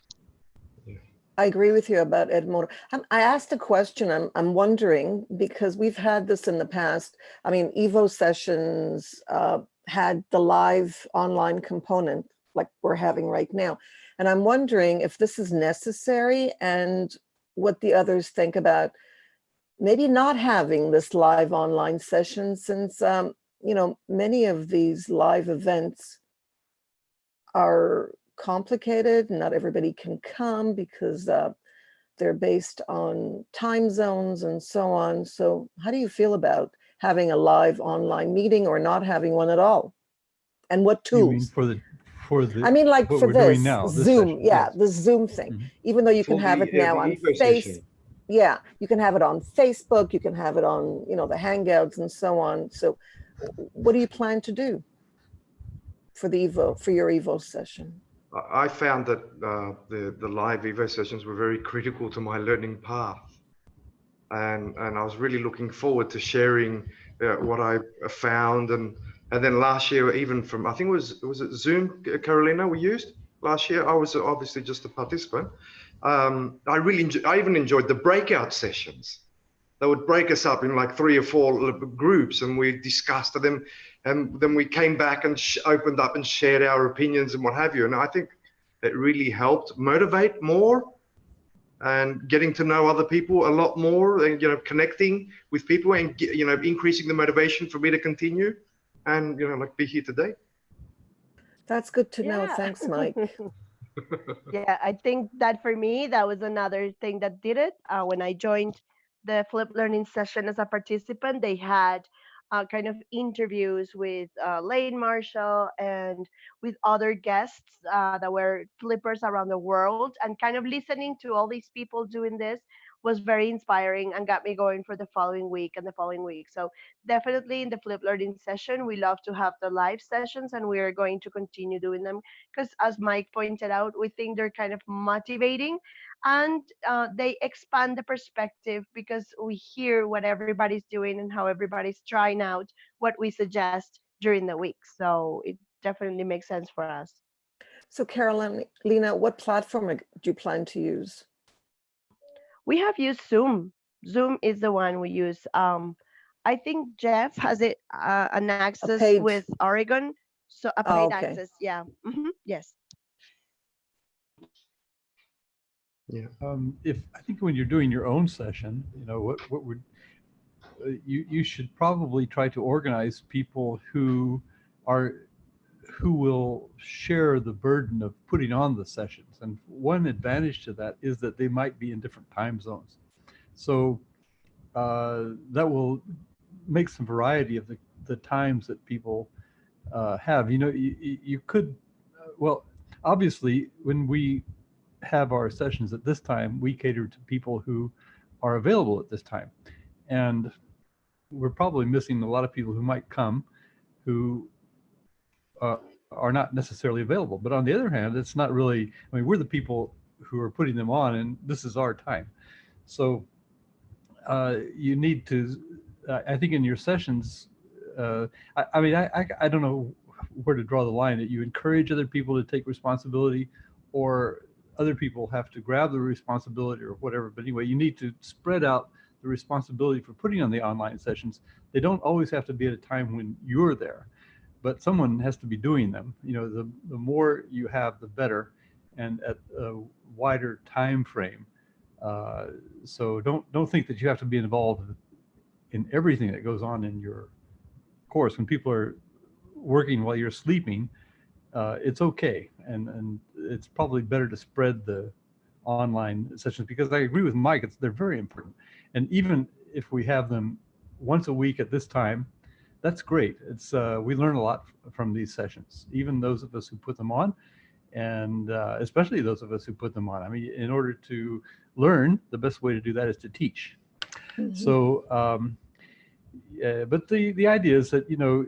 I agree with you about Edmodo. I asked a question. I'm wondering, because we've had this in the past. I mean, EVO sessions had the live online component like we're having right now. And I'm wondering if this is necessary and what the others think about maybe not having this live online session, since, you know, many of these live events are complicated. Not everybody can come because they're based on time zones and so on. So how do you feel about having a live online meeting or not having one at all? And what tools? You mean for the I mean, like what for we're this doing now, this Zoom, session, yeah, yes. the Zoom thing. Mhm. Even though you can For have the, it now the on EVO Face, session. yeah, you can have it on Facebook, you can have it on, you know, the Hangouts and so on. So what do you plan to do for the EVO, for your EVO session? I found that the live EVO sessions were very critical to my learning path. And I was really looking forward to sharing what I found. And then last year, even from, I think was it Zoom, Carolina, we used last year? I was obviously just a participant. I really I even enjoyed the breakout sessions. They would break us up in like 3 or 4 groups, and we discussed them, and then we came back and opened up and shared our opinions and what have you. And I think it really helped motivate more, and getting to know other people a lot more, and, you know, connecting with people, and, you know, increasing the motivation for me to continue and, you know, like be here today. That's good to know. Yeah. Thanks, Mike. Yeah, I think that for me, that was another thing that did it. When I joined the Flip Learning session as a participant, they had kind of interviews with Lane Marshall and with other guests that were flippers around the world, and kind of listening to all these people doing this was very inspiring and got me going for the following week and the following week. So definitely in the Flip Learning session, we love to have the live sessions, and we are going to continue doing them because, as Mike pointed out, we think they're kind of motivating, and they expand the perspective because we hear what everybody's doing and how everybody's trying out what we suggest during the week. So it definitely makes sense for us. So Carolina, what platform do you plan to use? We have used Zoom. Zoom is the one we use. I think Jeff has it an access paid- with Oregon, so a Oh, paid okay. access. Yeah. Yes. Yeah. I think when you're doing your own session, you know, what would you should probably try to organize people who will share the burden of putting on the sessions. And one advantage to that is that they might be in different time zones. So that will make some variety of the times that people have. You know, you could, well, obviously, when we have our sessions at this time, we cater to people who are available at this time. And we're probably missing a lot of people who might come who are not necessarily available. But on the other hand, it's not really, I mean, we're the people who are putting them on, and this is our time. So you need to, I think in your sessions, I mean, I don't know where to draw the line, that you encourage other people to take responsibility, or other people have to grab the responsibility or whatever. But anyway, you need to spread out the responsibility for putting on the online sessions. They don't always have to be at a time when you're there, but someone has to be doing them. You know, the more you have, the better, and at a wider time frame. So don't think that you have to be involved in everything that goes on in your course. When people are working while you're sleeping, it's okay, and it's probably better to spread the online sessions, because I agree with Mike, they're very important. And even if we have them once a week at this time, that's great. It's we learn a lot from these sessions, even those of us who put them on, and especially those of us who put them on. I mean, in order to learn, the best way to do that is to teach. So but the idea is that, you know,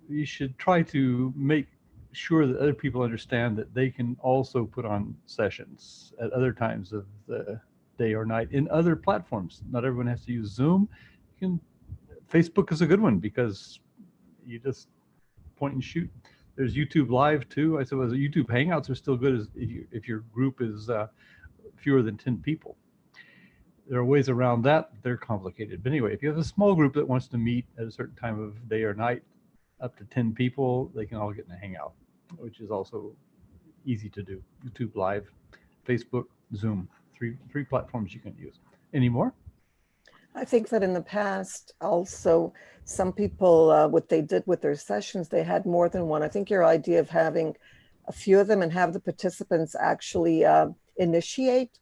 you should try to make sure that other people understand that they can also put on sessions at other times of the day or night in other platforms. Not everyone has to use Zoom. Facebook is a good one because you just point and shoot. There's YouTube Live too. I suppose YouTube Hangouts are still good if your group is fewer than 10 people. There are ways around that. They're complicated. But anyway, if you have a small group that wants to meet at a certain time of day or night, up to 10 people, they can all get in a Hangout, which is also easy to do. YouTube Live, Facebook, Zoom, three platforms you can use. Any more? I think that in the past, also, some people, what they did with their sessions, they had more than one. I think your idea of having a few of them and have the participants actually initiate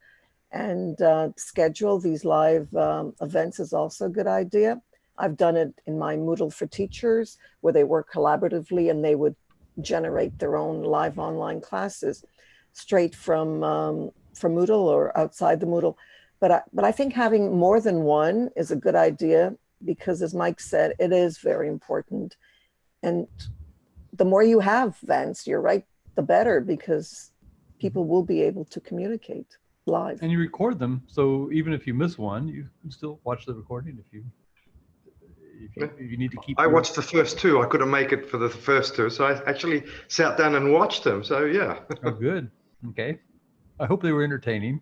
and schedule these live events is also a good idea. I've done it in my Moodle for Teachers, where they work collaboratively and they would generate their own live online classes straight from Moodle or outside the Moodle. But I think having more than one is a good idea because, as Mike said, it is very important. And the more you have, Vance, you're right, the better, because people will be able to communicate live. And you record them, so even if you miss one, you can still watch the recording if you need to keep. I watched the first two. I couldn't make it for the first two, so I actually sat down and watched them. So yeah. Oh, good. Okay. I hope they were entertaining.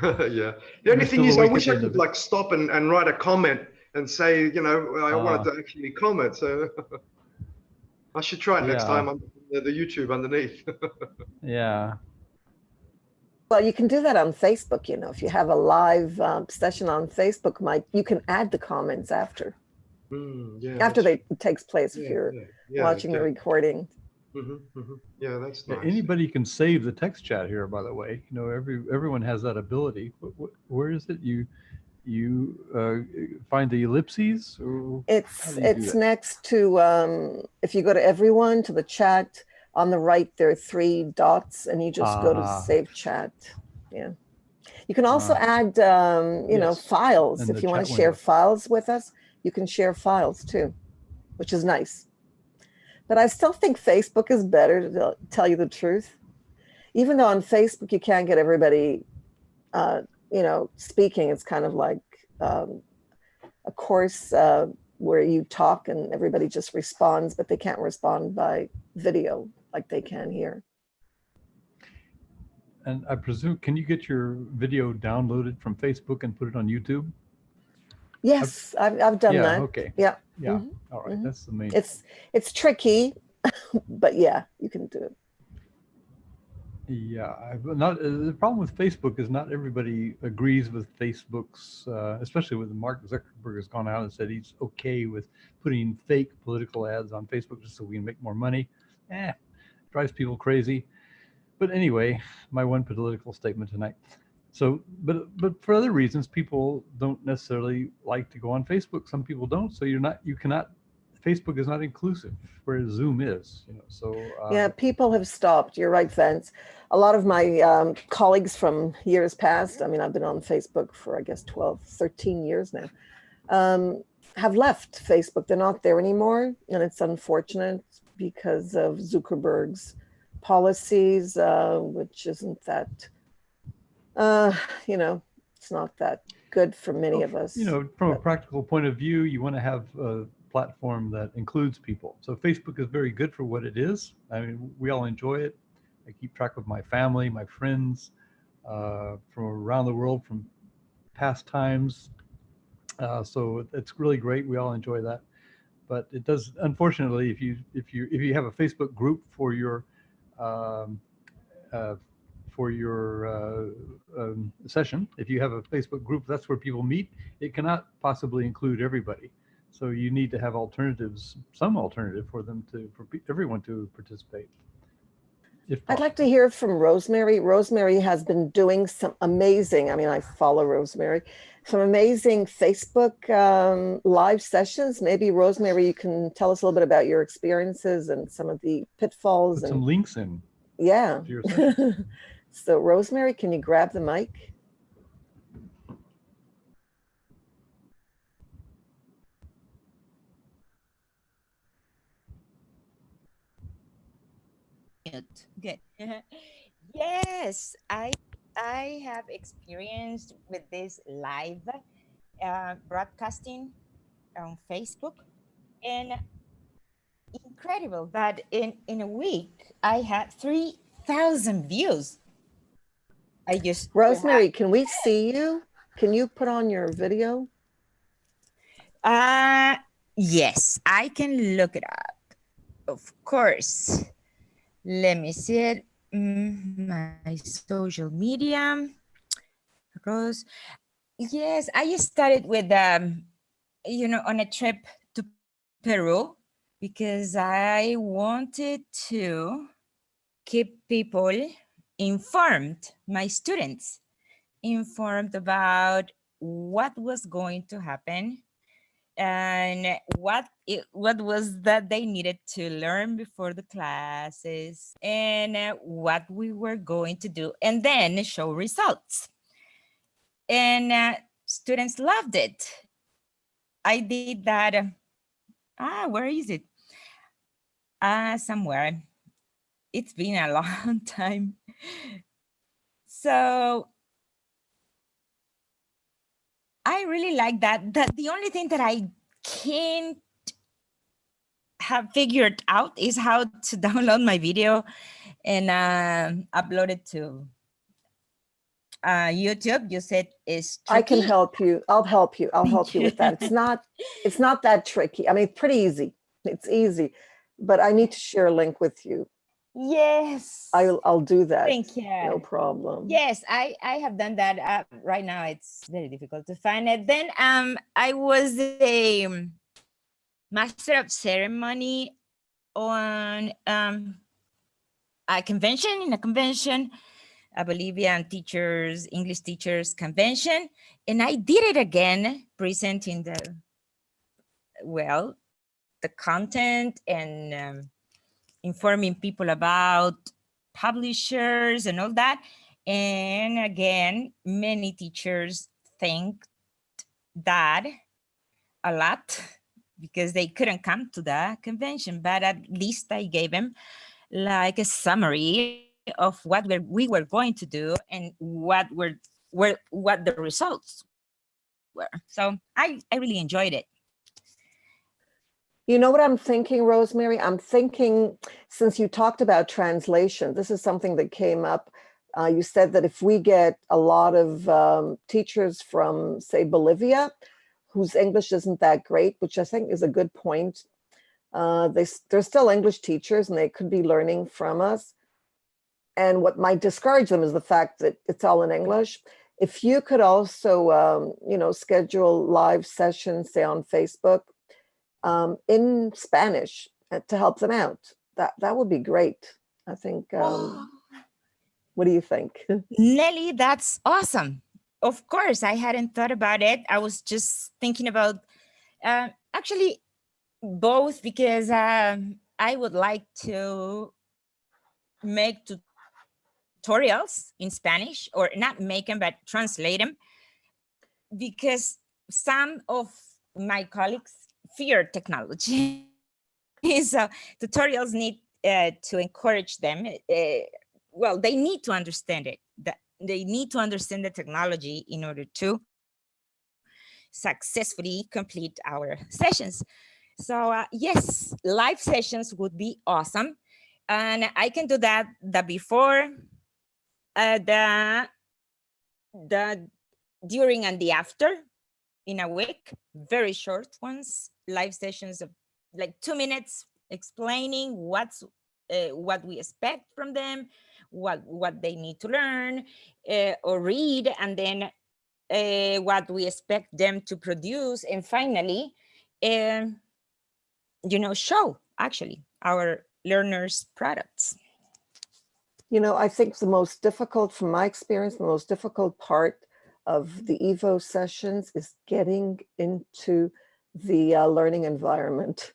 Yeah. The only thing is, I wish I could like stop and write a comment and say, you know, I wanted to actually comment. So I should try it next time on the YouTube underneath. Yeah. Well, you can do that on Facebook. You know, if you have a live session on Facebook, Mike, you can add the comments after. After it takes place, if you're watching the recording. Yeah, that's nice. Anybody can save the text chat here, by the way. You know, everyone has that ability. Where is it? You find the ellipses? Or it's next to if you go to everyone, to the chat on the right, there are 3 dots, and you just go to save chat. Yeah, you can also add you know, files. If you want to share files with us, you can share files too, which is nice. But I still think Facebook is better, to tell you the truth. Even though on Facebook you can't get everybody, you know, speaking. It's kind of like a course where you talk and everybody just responds, but they can't respond by video like they can here. And I presume, can you get your video downloaded from Facebook and put it on YouTube? Yes, I've done that. Okay. Yeah. Yeah. All right. That's the main. It's tricky, but yeah, you can do it. Yeah, the problem with Facebook is not everybody agrees with Facebook's, especially with Mark Zuckerberg has gone out and said he's okay with putting fake political ads on Facebook just so we can make more money. Drives people crazy. But anyway, my one political statement tonight. So, but for other reasons, people don't necessarily like to go on Facebook. Some people don't. So you cannot. Facebook is not inclusive, whereas Zoom is. You know, so yeah, people have stopped. You're right, Vance. A lot of my colleagues from years past, I mean, I've been on Facebook for, I guess, 12, 13 years now, have left Facebook. They're not there anymore. And it's unfortunate because of Zuckerberg's policies, which isn't that, you know, it's not that good for many of us. You know, from a practical point of view, you want to have a platform that includes people. So Facebook is very good for what it is. I mean, we all enjoy it. I keep track of my family, my friends from around the world, from past times. So it's really great. We all enjoy that. But it does, unfortunately, if you have a Facebook group for your session, if you have a Facebook group, that's where people meet. It cannot possibly include everybody. So you need to have alternatives, some alternative for everyone to participate. I'd like to hear from Rosemary. Rosemary has been doing some amazing, I mean, I follow Rosemary, some amazing Facebook live sessions. Maybe Rosemary, you can tell us a little bit about your experiences and some of the pitfalls. Put some links in. Yeah. So Rosemary, can you grab the mic? unmute. Good. Yes, I have experienced with this live broadcasting on Facebook, and incredible that in a week I had 3,000 views. I just Rosemary, can we see you? Can you put on your video? Yes, I can look it up. Of course. Let me see it. My social media. Rose. Yes, I started with on a trip to Peru because I wanted to keep people informed, my students informed about what was going to happen and what was that they needed to learn before the classes and what we were going to do, and then show results. And students loved it. I did that. Where is it? Somewhere. It's been a long time. So I really like that. The only thing that I can't have figured out is how to download my video and upload it to YouTube. You said is tricky. I can help you. I'll help you. I'll help you with that. It's not that tricky. I mean, it's pretty easy. It's easy, but I need to share a link with you. Yes. I'll do that. Thank you. No problem. Yes, I have done that. Right now, it's very difficult to find it. Then I was a master of ceremony on a convention, a Bolivian teachers, English teachers convention. And I did it again, presenting the content and informing people about publishers and all that. And again, many teachers thanked that a lot because they couldn't come to the convention, but at least I gave them like a summary of what we were going to do and what the results were. So I really enjoyed it. You know what I'm thinking, Rosemary? I'm thinking, since you talked about translation, this is something that came up. You said that if we get a lot of teachers from, say, Bolivia, whose English isn't that great, which I think is a good point. They're still English teachers and they could be learning from us. And what might discourage them is the fact that it's all in English. If you could also, schedule live sessions, say on Facebook, in Spanish to help them out, that would be great. I think. What do you think? Nelly, that's awesome. Of course, I hadn't thought about it. I was just thinking about actually both, because I would like to make tutorials in Spanish, or not make them, but translate them, because some of my colleagues fear technology. So tutorials need to encourage them. They need to understand it. They need to understand the technology in order to successfully complete our sessions. So yes, live sessions would be awesome. And I can do that the before, the during and the after in a week, very short ones, live sessions of like 2 minutes explaining what we expect from them, what they need to learn or read, and then what we expect them to produce, and finally, show actually our learners' products. I think the most difficult, from my experience, the most difficult part of the EVO sessions is getting into the learning environment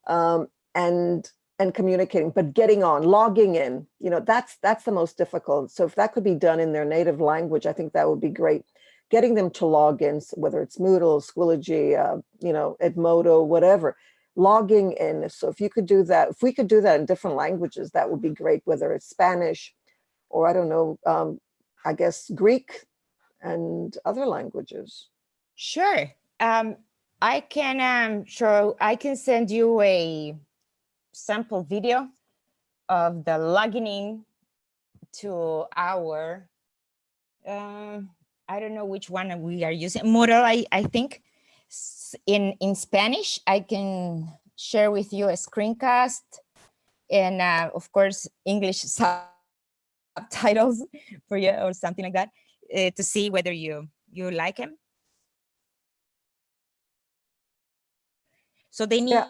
and communicating, but getting on, logging in, that's the most difficult. So if that could be done in their native language, I think that would be great. Getting them to log in, whether it's Moodle, Schoology, Edmodo, whatever. logging in. So if you could do that, if we could do that in different languages, that would be great, whether it's Spanish or I don't know, I guess Greek and other languages. Sure. I can I can send you a sample video of the logging in to our, I don't know which one we are using, Moodle, I think. In Spanish, I can share with you a screencast and of course, English subtitles for you or something like that to see whether you like them. So they need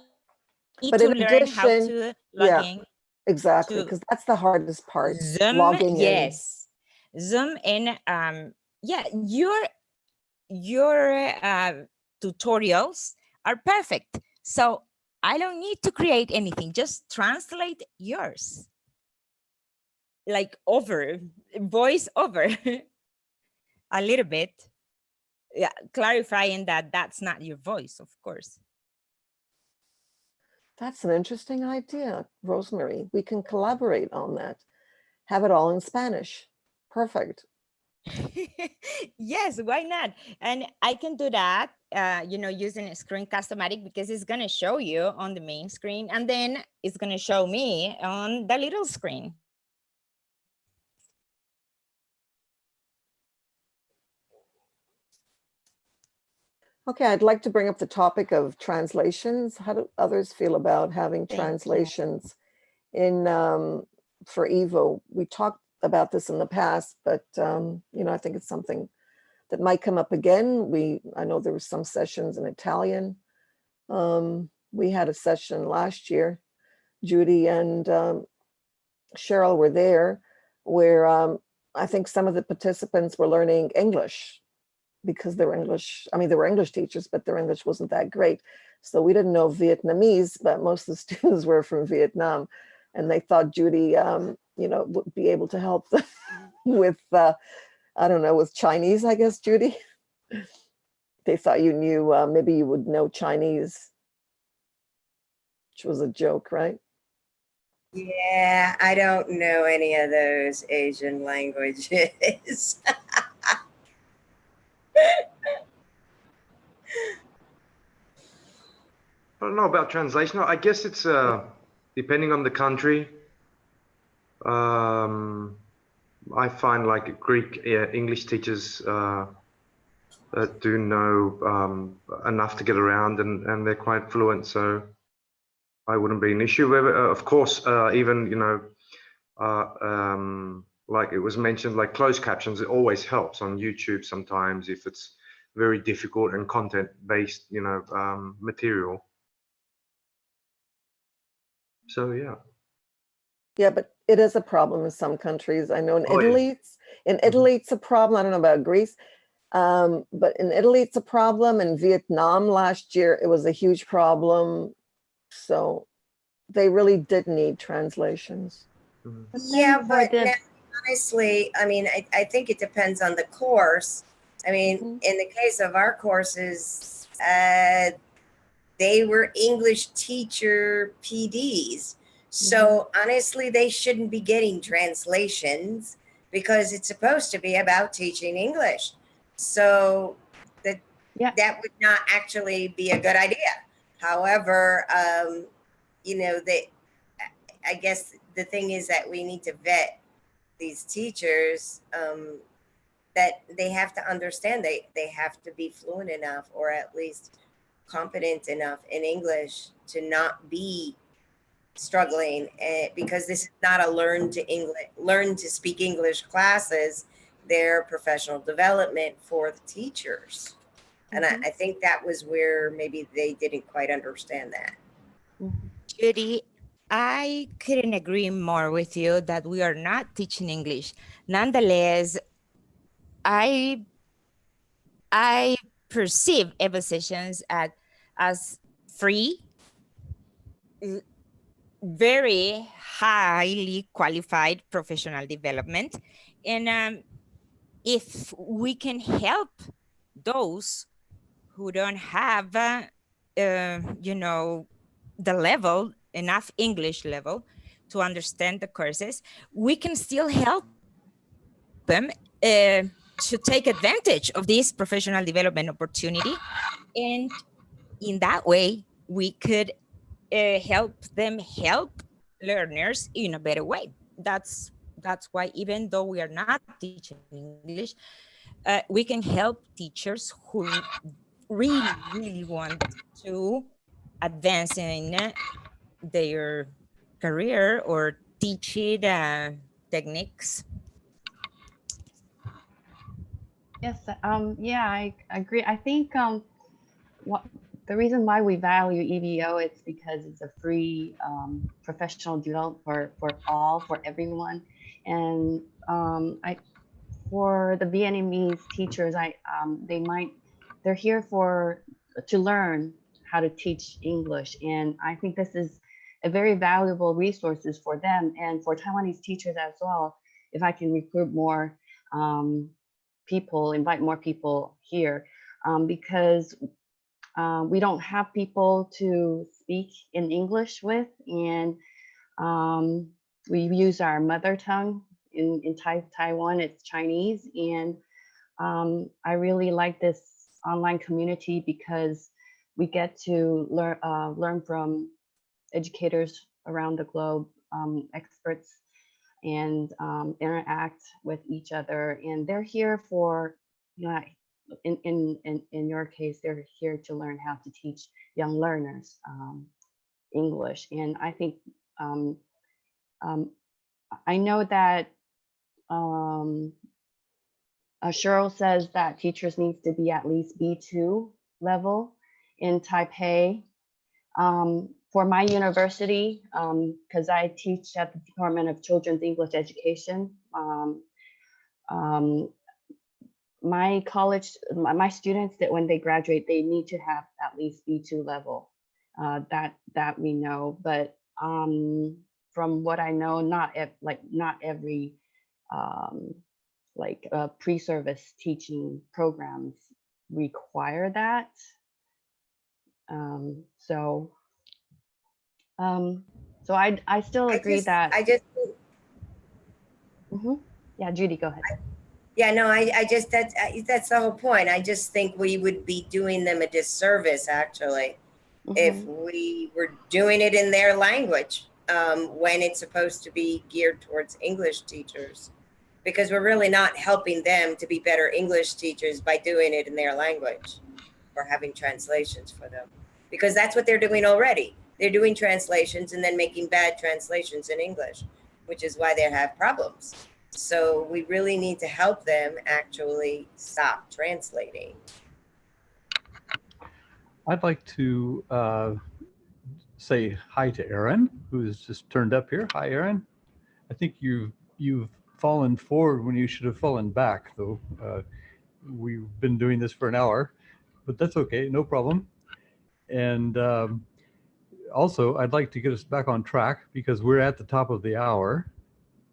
but to in learn how addition, to log in. Exactly, because that's the hardest part. Zoom, logging yes. In. Zoom in, yeah, your tutorials are perfect. So I don't need to create anything, just translate yours. Like voice over a little bit. Yeah, clarifying that that's not your voice, of course. That's an interesting idea, Rosemary. We can collaborate on that. Have it all in Spanish. Perfect. Yes, why not? And I can do that, using a Screencast-O-Matic because it's going to show you on the main screen and then it's going to show me on the little screen. Okay, I'd like to bring up the topic of translations. How do others feel about having translations in for EVO? We talked about this in the past, but I think it's something that might come up again. I know there were some sessions in Italian. We had a session last year. Judy and Cheryl were there, where I think some of the participants were learning English because they were English. I mean, they were English teachers, but their English wasn't that great. So we didn't know Vietnamese, but most of the students were from Vietnam. And they thought Judy, would be able to help them with, I don't know, with Chinese, I guess, Judy. They thought you knew, maybe you would know Chinese, which was a joke, right? Yeah, I don't know any of those Asian languages. I don't know about translation. I guess it's depending on the country. I find like Greek English teachers that do know enough to get around and they're quite fluent, so I wouldn't be an issue. Of course, even like it was mentioned, like closed captions, it always helps on YouTube sometimes if it's very difficult and content-based, material. So yeah. Yeah, but it is a problem in some countries. I know in Italy, it's a problem. I don't know about Greece, but in Italy it's a problem. In Vietnam last year, it was a huge problem. So they really did need translations. Yeah, but honestly, I mean, I think it depends on the course. I mean, in the case of our courses, they were English teacher PDs. So honestly, they shouldn't be getting translations because it's supposed to be about teaching English. So that would not actually be a good idea. However, I guess the thing is that we need to vet these teachers, that they have to understand they have to be fluent enough or at least competent enough in English to not be struggling, because this is not a learn to speak English classes. They're professional development for the teachers. And I think that was where maybe they didn't quite understand that. Judy, I couldn't agree more with you that we are not teaching English. Nonetheless, I perceive EVO sessions as free, very highly qualified professional development. And if we can help those who don't have, the level, enough English level to understand the courses, we can still help them to take advantage of this professional development opportunity. And in that way, we could help them help learners in a better way. That's why, even though we are not teaching English, we can help teachers who really want to advance in their career or teaching techniques. Yes, yeah, I agree. I think what the reason why we value EVO is because it's a free professional development for everyone, and for the Vietnamese teachers, they're here to learn how to teach English, and I think this is a very valuable resources for them and for Taiwanese teachers as well. If I can recruit more people, invite more people here, because we don't have people to speak in English with, and we use our mother tongue. In Taiwan, it's Chinese, and I really like this online community because we get to learn from educators around the globe, experts, and interact with each other. And they're here for, you know, in your case, they're here to learn how to teach young learners English. And I think I know that Cheryl says that teachers need to be at least B2 level in Taipei. For my university, because I teach at the Department of Children's English Education, my students, that when they graduate, they need to have at least B2 level. That we know, but from what I know, not every pre-service teaching programs require that. So I still agree that. Yeah, Judy, go ahead. Yeah, no, that's the whole point. I just think we would be doing them a disservice, actually, if we were doing it in their language when it's supposed to be geared towards English teachers, because we're really not helping them to be better English teachers by doing it in their language or having translations for them, because that's what they're doing already. They're doing translations and then making bad translations in English, which is why they have problems. So we really need to help them actually stop translating. I'd like to say hi to Aaron, who has just turned up here. Hi, Aaron. I think you've fallen forward when you should have fallen back, though. We've been doing this for an hour, but that's okay, no problem. And also, I'd like to get us back on track because we're at the top of the hour,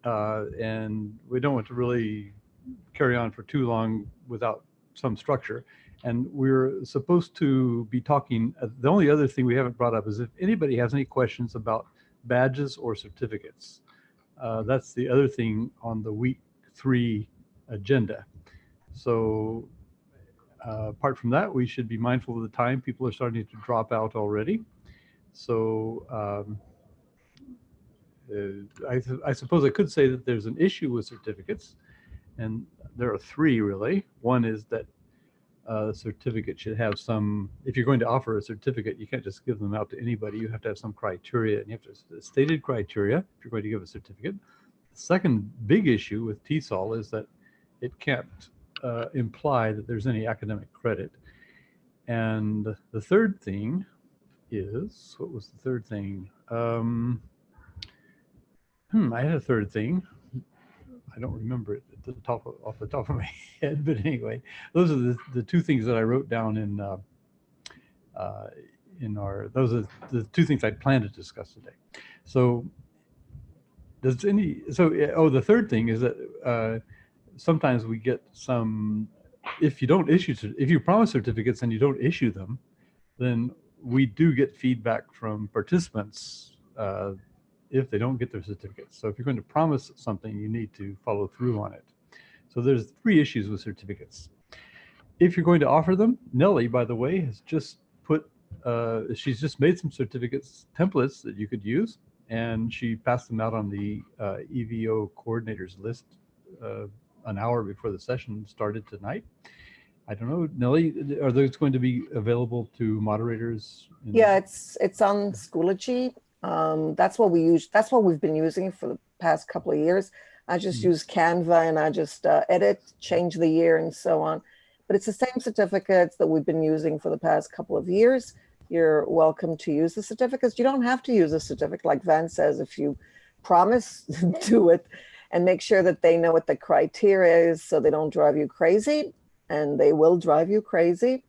and we don't want to really carry on for too long without some structure. And we're supposed to be talking, the only other thing we haven't brought up is if anybody has any questions about badges or certificates. That's the other thing on the week 3 agenda. So apart from that, we should be mindful of the time. People are starting to drop out already. So I suppose I could say that there's an issue with certificates, and there are 3 really. One is that a certificate should have some, if you're going to offer a certificate, you can't just give them out to anybody. You have to have some criteria, and you have to have stated criteria if you're going to give a certificate. The second big issue with TESOL is that it can't imply that there's any academic credit. And the third thing is, what was the third thing? I had a third thing. I don't remember it at the off the top of my head, but anyway, those are the 2 things that I wrote down in those are the 2 things I plan to discuss today. So the third thing is that sometimes we get some, if you promise certificates and you don't issue them, then we do get feedback from participants if they don't get their certificates. So if you're going to promise something, you need to follow through on it. So there's 3 issues with certificates. If you're going to offer them, Nellie, by the way, has just put, she's just made some certificates templates that you could use, and she passed them out on the EVO coordinators list an hour before the session started tonight. I don't know, Nellie, are those going to be available to moderators? Yeah, it's on Schoology. That's what we use. That's what we've been using for the past couple of years. I just use Canva, and I just edit, change the year, and so on. But it's the same certificates that we've been using for the past couple of years. You're welcome to use the certificates. You don't have to use a certificate, like Van says, if you promise, do it, and make sure that they know what the criteria is so they don't drive you crazy, and they will drive you crazy.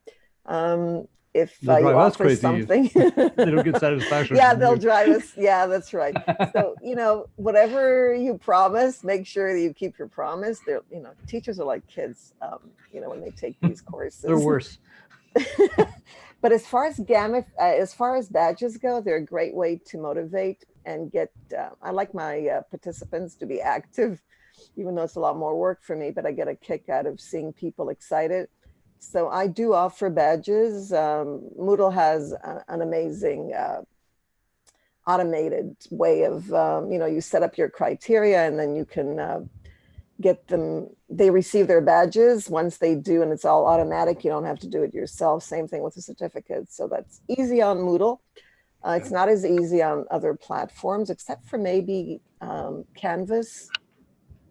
If you offer something, they don't get satisfaction. Yeah, they'll drive us. Yeah, that's right. So, you know, whatever you promise, make sure that you keep your promise. They're, you know, teachers are like kids, you know, when they take these courses. They're worse. But as far as badges go, they're a great way to motivate and get, I like my participants to be active, even though it's a lot more work for me, but I get a kick out of seeing people excited. So I do offer badges. Moodle has an amazing automated way of, you know, you set up your criteria and then you can get them, they receive their badges once they do, and it's all automatic. You don't have to do it yourself. Same thing with the certificates. So that's easy on Moodle. It's not as easy on other platforms, except for maybe Canvas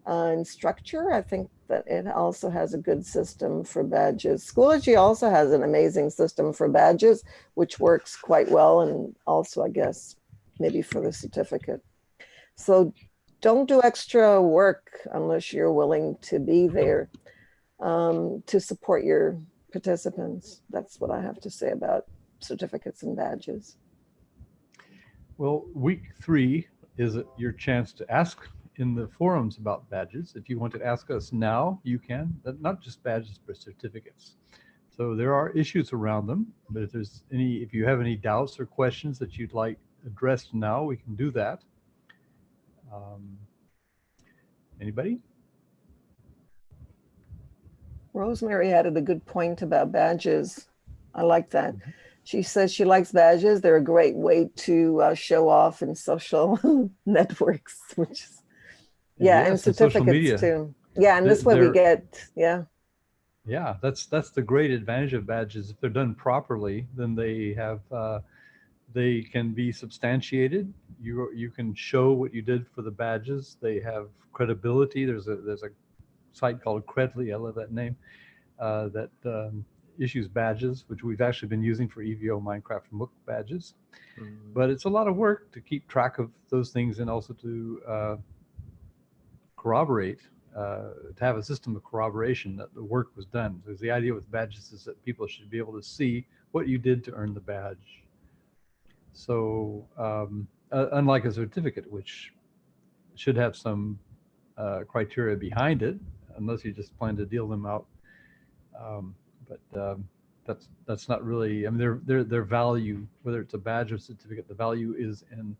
and Structure. I think that it also has a good system for badges. Schoology also has an amazing system for badges, which works quite well, and also, I guess, maybe for the certificate. So don't do extra work unless you're willing to be there to support your participants. That's what I have to say about certificates and badges. Well, week 3 is your chance to ask in the forums about badges. If you want to ask us now, you can. Not just badges, but certificates. So there are issues around them, but if you have any doubts or questions that you'd like addressed now, we can do that. Anybody? Rosemary added a good point about badges. I like that. She says she likes badges. They're a great way to show off in social networks, which is, yeah, and certificates too. Yeah, and this way we get, yeah. Yeah, that's the great advantage of badges. If they're done properly, then they have, they can be substantiated. You can show what you did for the badges. They have credibility. There's a site called Credly, I love that name, that issues badges, which we've actually been using for EVO Minecraft MOOC badges. But it's a lot of work to keep track of those things, and also to corroborate, to have a system of corroboration that the work was done. Because the idea with badges is that people should be able to see what you did to earn the badge. So unlike a certificate, which should have some criteria behind it, unless you just plan to deal them out. But that's not really, I mean, their value, whether it's a badge or certificate, the value is in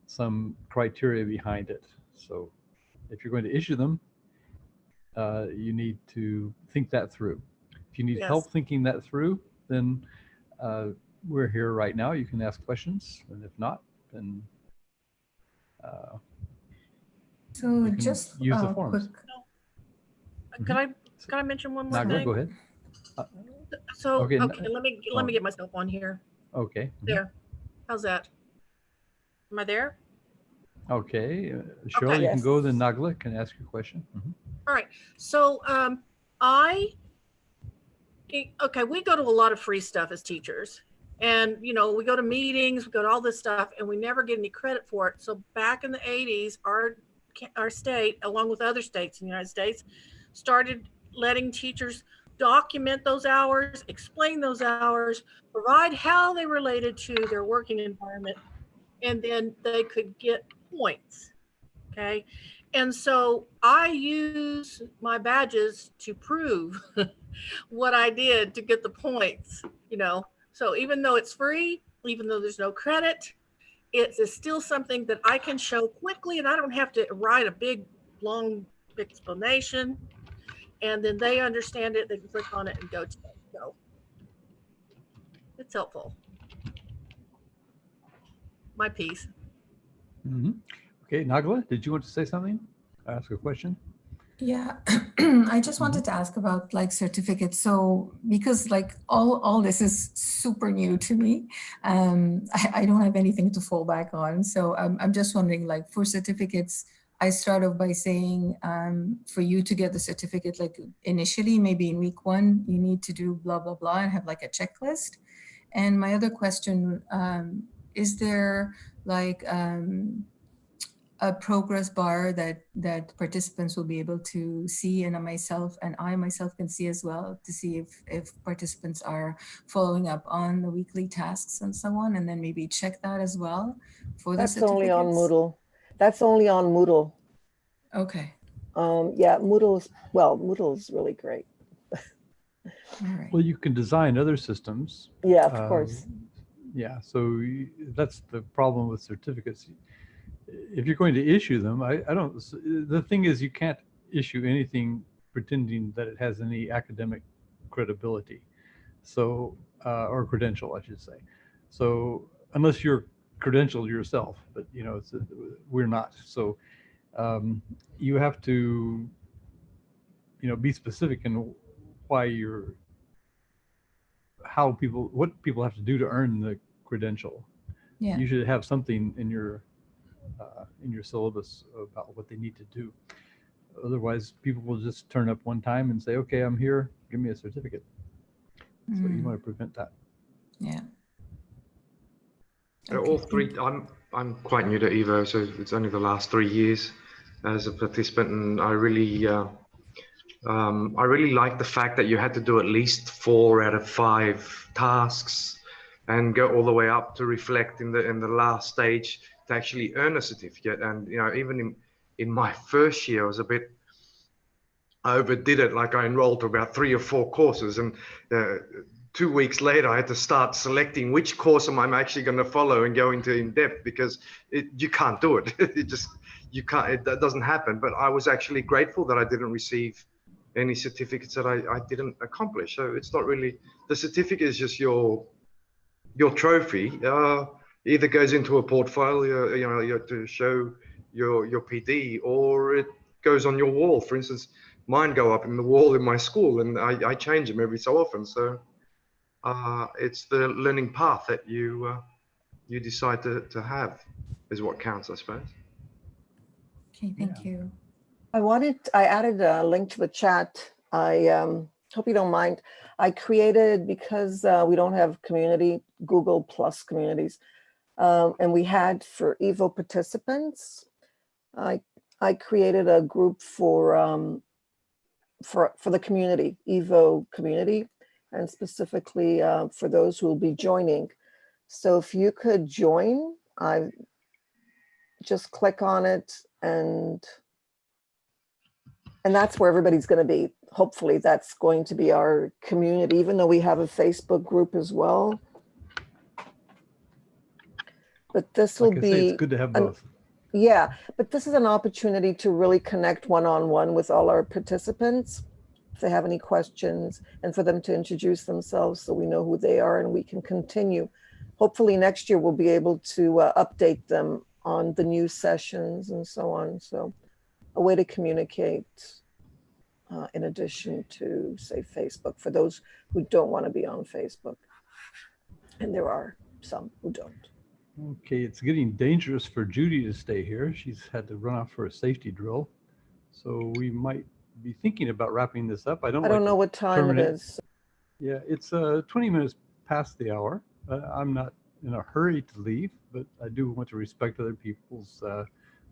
some criteria behind it. So if you're going to issue them, you need to think that through. If you need help thinking that through, then we're here right now. You can ask questions, and if not, then so just use the forums. Can I mention one more thing? Go ahead. So okay, let me get myself on here. Okay. There. How's that? Am I there? Okay. Cheryl, you can go, then Nagla can ask your question. All right. So we go to a lot of free stuff as teachers. And, you know, we go to meetings, we go to all this stuff, and we never get any credit for it. So back in the 80s, our state, along with other states in the United States, started letting teachers document those hours, explain those hours, provide how they related to their working environment, and then they could get points. Okay. And so I use my badges to prove what I did to get the points, you know, So even though it's free, even though there's no credit, it is still something that I can show quickly, and I don't have to write a big, long explanation. And then they understand it. They can click on it and go to it. So it's helpful. My piece. Mm-hmm. Okay, Nagla, did you want to say something? Ask a question? Yeah, I just wanted to ask about like certificates. So because like all this is super new to me, I don't have anything to fall back on. So I'm just wondering, like for certificates, I start off by saying for you to get the certificate, like initially, maybe in week 1, you need to do blah, blah, blah and have like a checklist. And my other question, is there like a progress bar that participants will be able to see, and I myself can see as well, to see if participants are following up on the weekly tasks and so on, and then maybe check that as well for the certificates? That's only on Moodle. That's only on Moodle. Okay. Yeah, Moodle's really great. All right. Well, you can design other systems. Yeah, of course. Yeah, so that's the problem with certificates. If you're going to issue them, the thing is you can't issue anything pretending that it has any academic credibility. So, or credential, I should say. So unless you're credentialed yourself, but you know, we're not. So you have to, you know, be specific in why what people have to do to earn the credential. Yeah. You should have something in your syllabus about what they need to do. Otherwise, people will just turn up one time and say, okay, I'm here, give me a certificate. So you want to prevent that. Yeah. Okay. All three, I'm quite new to EVO, so it's only the last 3 years as a participant, and I really like the fact that you had to do at least 4 out of 5 tasks and go all the way up to reflect in the last stage to actually earn a certificate. And you know, even in my first year, I overdid it. Like I enrolled to about 3 or 4 courses, and 2 weeks later, I had to start selecting which course am I actually going to follow and go into in depth, because you can't do it. You can't. That doesn't happen. But I was actually grateful that I didn't receive any certificates that I didn't accomplish. So it's not really, the certificate is just your trophy. Either goes into a portfolio, you know, to show your PD, or it goes on your wall. For instance, mine go up in the wall in my school, and I change them every so often. So it's the learning path that you decide to have is what counts, I suppose. Okay, thank you. I added a link to the chat. I hope you don't mind. I created, because we don't have Google Plus communities, and we had for EVO participants, I created a group for the community, EVO community, and specifically for those who will be joining. So if you could join, I just click on it, and that's where everybody's going to be. Hopefully that's going to be our community, even though we have a Facebook group as well. But this will be, it's good to have both. Yeah, but this is an opportunity to really connect one-on-one with all our participants, if they have any questions, and for them to introduce themselves so we know who they are and we can continue. Hopefully next year we'll be able to update them on the new sessions and so on. So a way to communicate in addition to, say, Facebook, for those who don't want to be on Facebook. And there are some who don't. Okay, it's getting dangerous for Judy to stay here. She's had to run off for a safety drill. So we might be thinking about wrapping this up. I don't know what time it is. Yeah, it's 20 minutes past the hour. I'm not in a hurry to leave, but I do want to respect other people's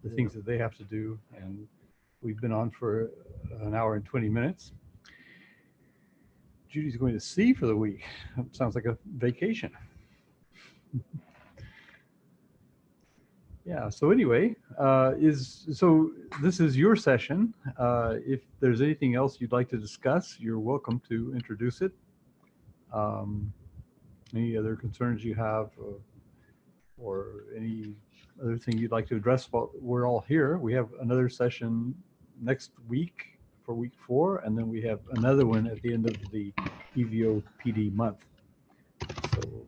the things that they have to do. And we've been on for an hour and 20 minutes. Judy's going to sea for the week. Sounds like a vacation. Yeah, so anyway, so this is your session. If there's anything else you'd like to discuss, you're welcome to introduce it. Any other concerns you have, or any other thing you'd like to address while we're all here? We have another session next week for week 4, and then we have another one at the end of the EVO PD month. So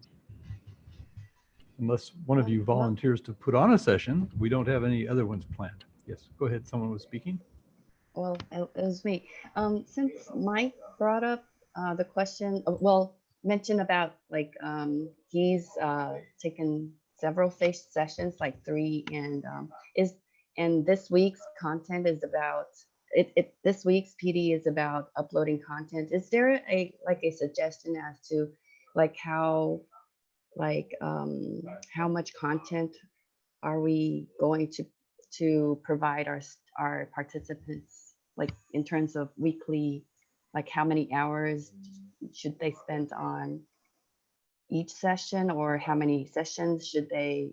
unless one of you volunteers to put on a session, we don't have any other ones planned. Yes, go ahead. Someone was speaking. Well, it was me. Since Mike brought up the question, mentioned about like he's taken several sessions, like 3, and this week's content is about this week's PD is about uploading content. Is there a suggestion as to like how much content are we going to provide our participants, like in terms of weekly, like how many hours should they spend on each session, or how many sessions should they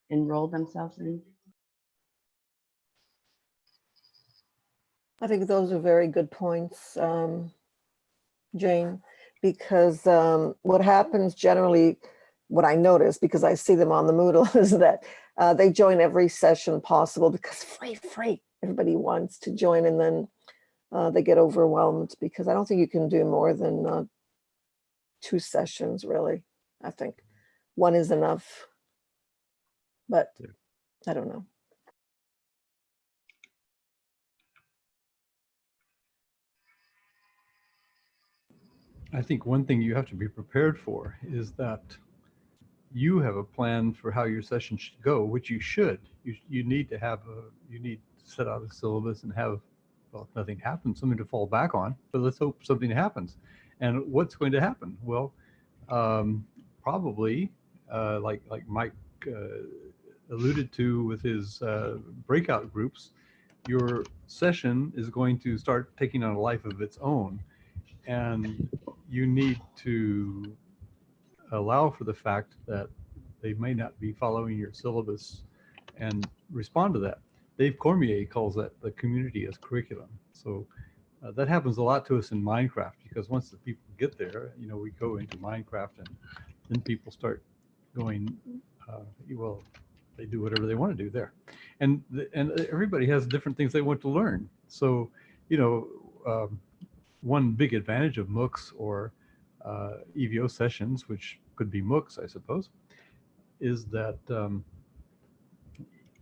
enroll themselves in? I think those are very good points, Jane, because what happens generally, what I notice, because I see them on the Moodle, is that they join every session possible because free. Everybody wants to join, and then they get overwhelmed because I don't think you can do more than 2 sessions, really. I think 1 is enough, but I don't know. I think one thing you have to be prepared for is that you have a plan for how your session should go, which you should. You need to have you need to set out a syllabus and have, well, if nothing happens, something to fall back on. But let's hope something happens. And what's going to happen? Well, probably like Mike alluded to with his breakout groups, your session is going to start taking on a life of its own. And you need to allow for the fact that they may not be following your syllabus and respond to that. Dave Cormier calls that the community as curriculum. So that happens a lot to us in Minecraft, because once the people get there, you know, we go into Minecraft and then people start going, well, they do whatever they want to do there. And everybody has different things they want to learn. So, you know, one big advantage of MOOCs or EVO sessions, which could be MOOCs, I suppose, is that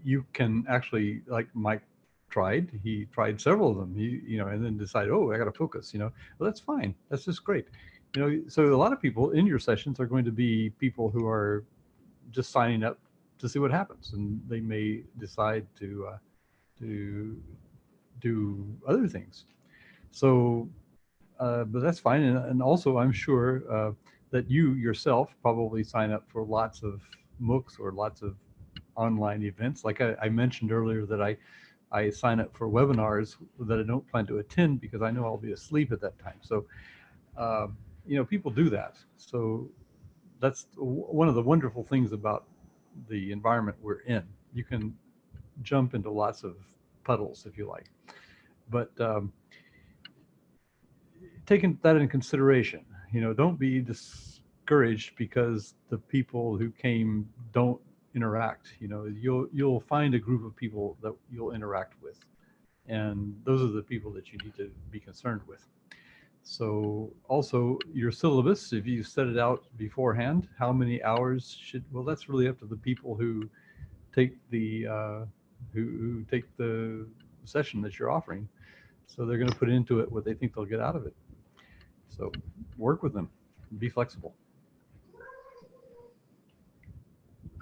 you can actually, like Mike tried, he tried several of them, you know, and then decided, oh, I got to focus, you know. Well, that's fine. That's just great. You know, so a lot of people in your sessions are going to be people who are just signing up to see what happens, and they may decide to do other things. So but that's fine. And also, I'm sure that you yourself probably sign up for lots of MOOCs or lots of online events. Like I mentioned earlier that I sign up for webinars that I don't plan to attend because I know I'll be asleep at that time. So, you know, people do that. So that's one of the wonderful things about the environment we're in. You can jump into lots of puddles if you like. But taking that into consideration, you know, don't be discouraged because the people who came don't interact. You know, you'll find a group of people that you'll interact with, and those are the people that you need to be concerned with. So also your syllabus, if you set it out beforehand, how many hours should, well, that's really up to the people who take the who take the session that you're offering. So they're going to put into it what they think they'll get out of it. So work with them, be flexible.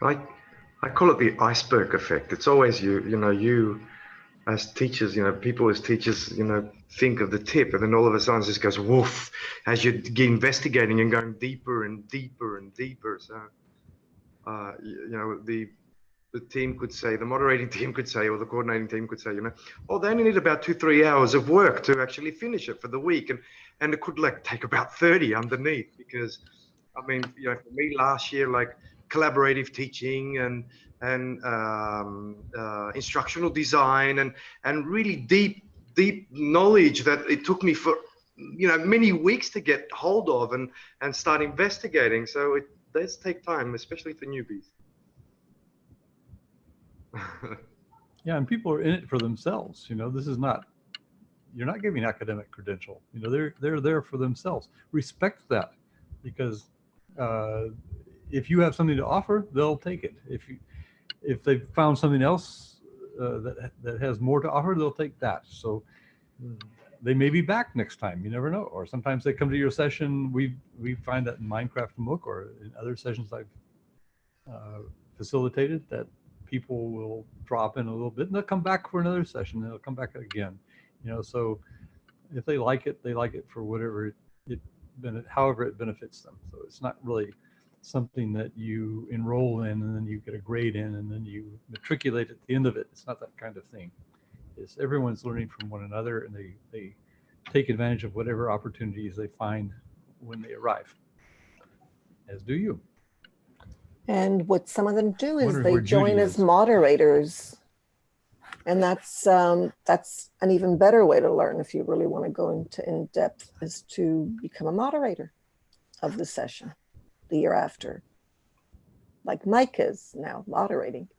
I call it the iceberg effect. It's always you as teachers, you know, people as teachers, you know, think of the tip, and then all of a sudden it just goes woof as you get investigating and going deeper and deeper and deeper. So, you know, the team could say, the moderating team could say, or the coordinating team could say, you know, oh, they only need about 2-3 hours of work to actually finish it for the week, and it could like take about 30 underneath, because I mean, you know, for me last year, like collaborative teaching and instructional design and really deep knowledge that it took me for many weeks to get hold of and start investigating. So it does take time, especially for newbies. Yeah, and people are in it for themselves. This is not, you're not giving academic credential. They're there for themselves. Respect that, because if you have something to offer, they'll take it. If they've found something else that has more to offer, they'll take that. So they may be back next time. You never know. Or sometimes they come to your session. We find that in Minecraft and MOOC or in other sessions I've facilitated, that people will drop in a little bit and they'll come back for another session. And they'll come back again. So if they like it for whatever however it benefits them. So it's not really something that you enroll in and then you get a grade in and then you matriculate at the end of it. It's not that kind of thing. It's everyone's learning from one another, and they take advantage of whatever opportunities they find when they arrive, as do you. And what some of them do is Wondering they where join Judy as is. moderators. And that's an even better way to learn if you really want to go into in depth, is to become a moderator of the session the year after. Like Mike is now moderating.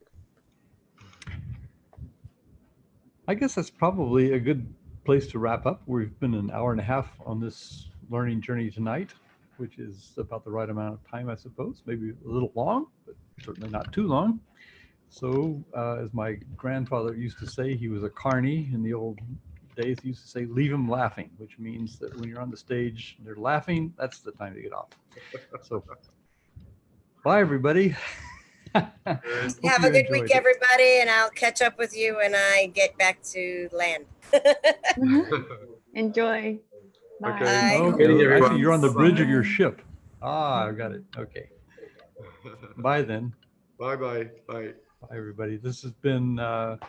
I guess that's probably a good place to wrap up. We've been an hour and a half on this learning journey tonight, which is about the right amount of time, I suppose. Maybe a little long, but certainly not too long. So as my grandfather used to say, he was a carny in the old days. He used to say, leave them laughing, which means that when you're on the stage and they're laughing, that's the time to get off. So bye, everybody. Have a good week, everybody, and I'll catch up with you when I get back to land. Enjoy. Bye. Okay. Okay. Everyone. Actually, you're on the bridge of your ship. I got it. Okay. Bye then. Bye. Bye, everybody. This has been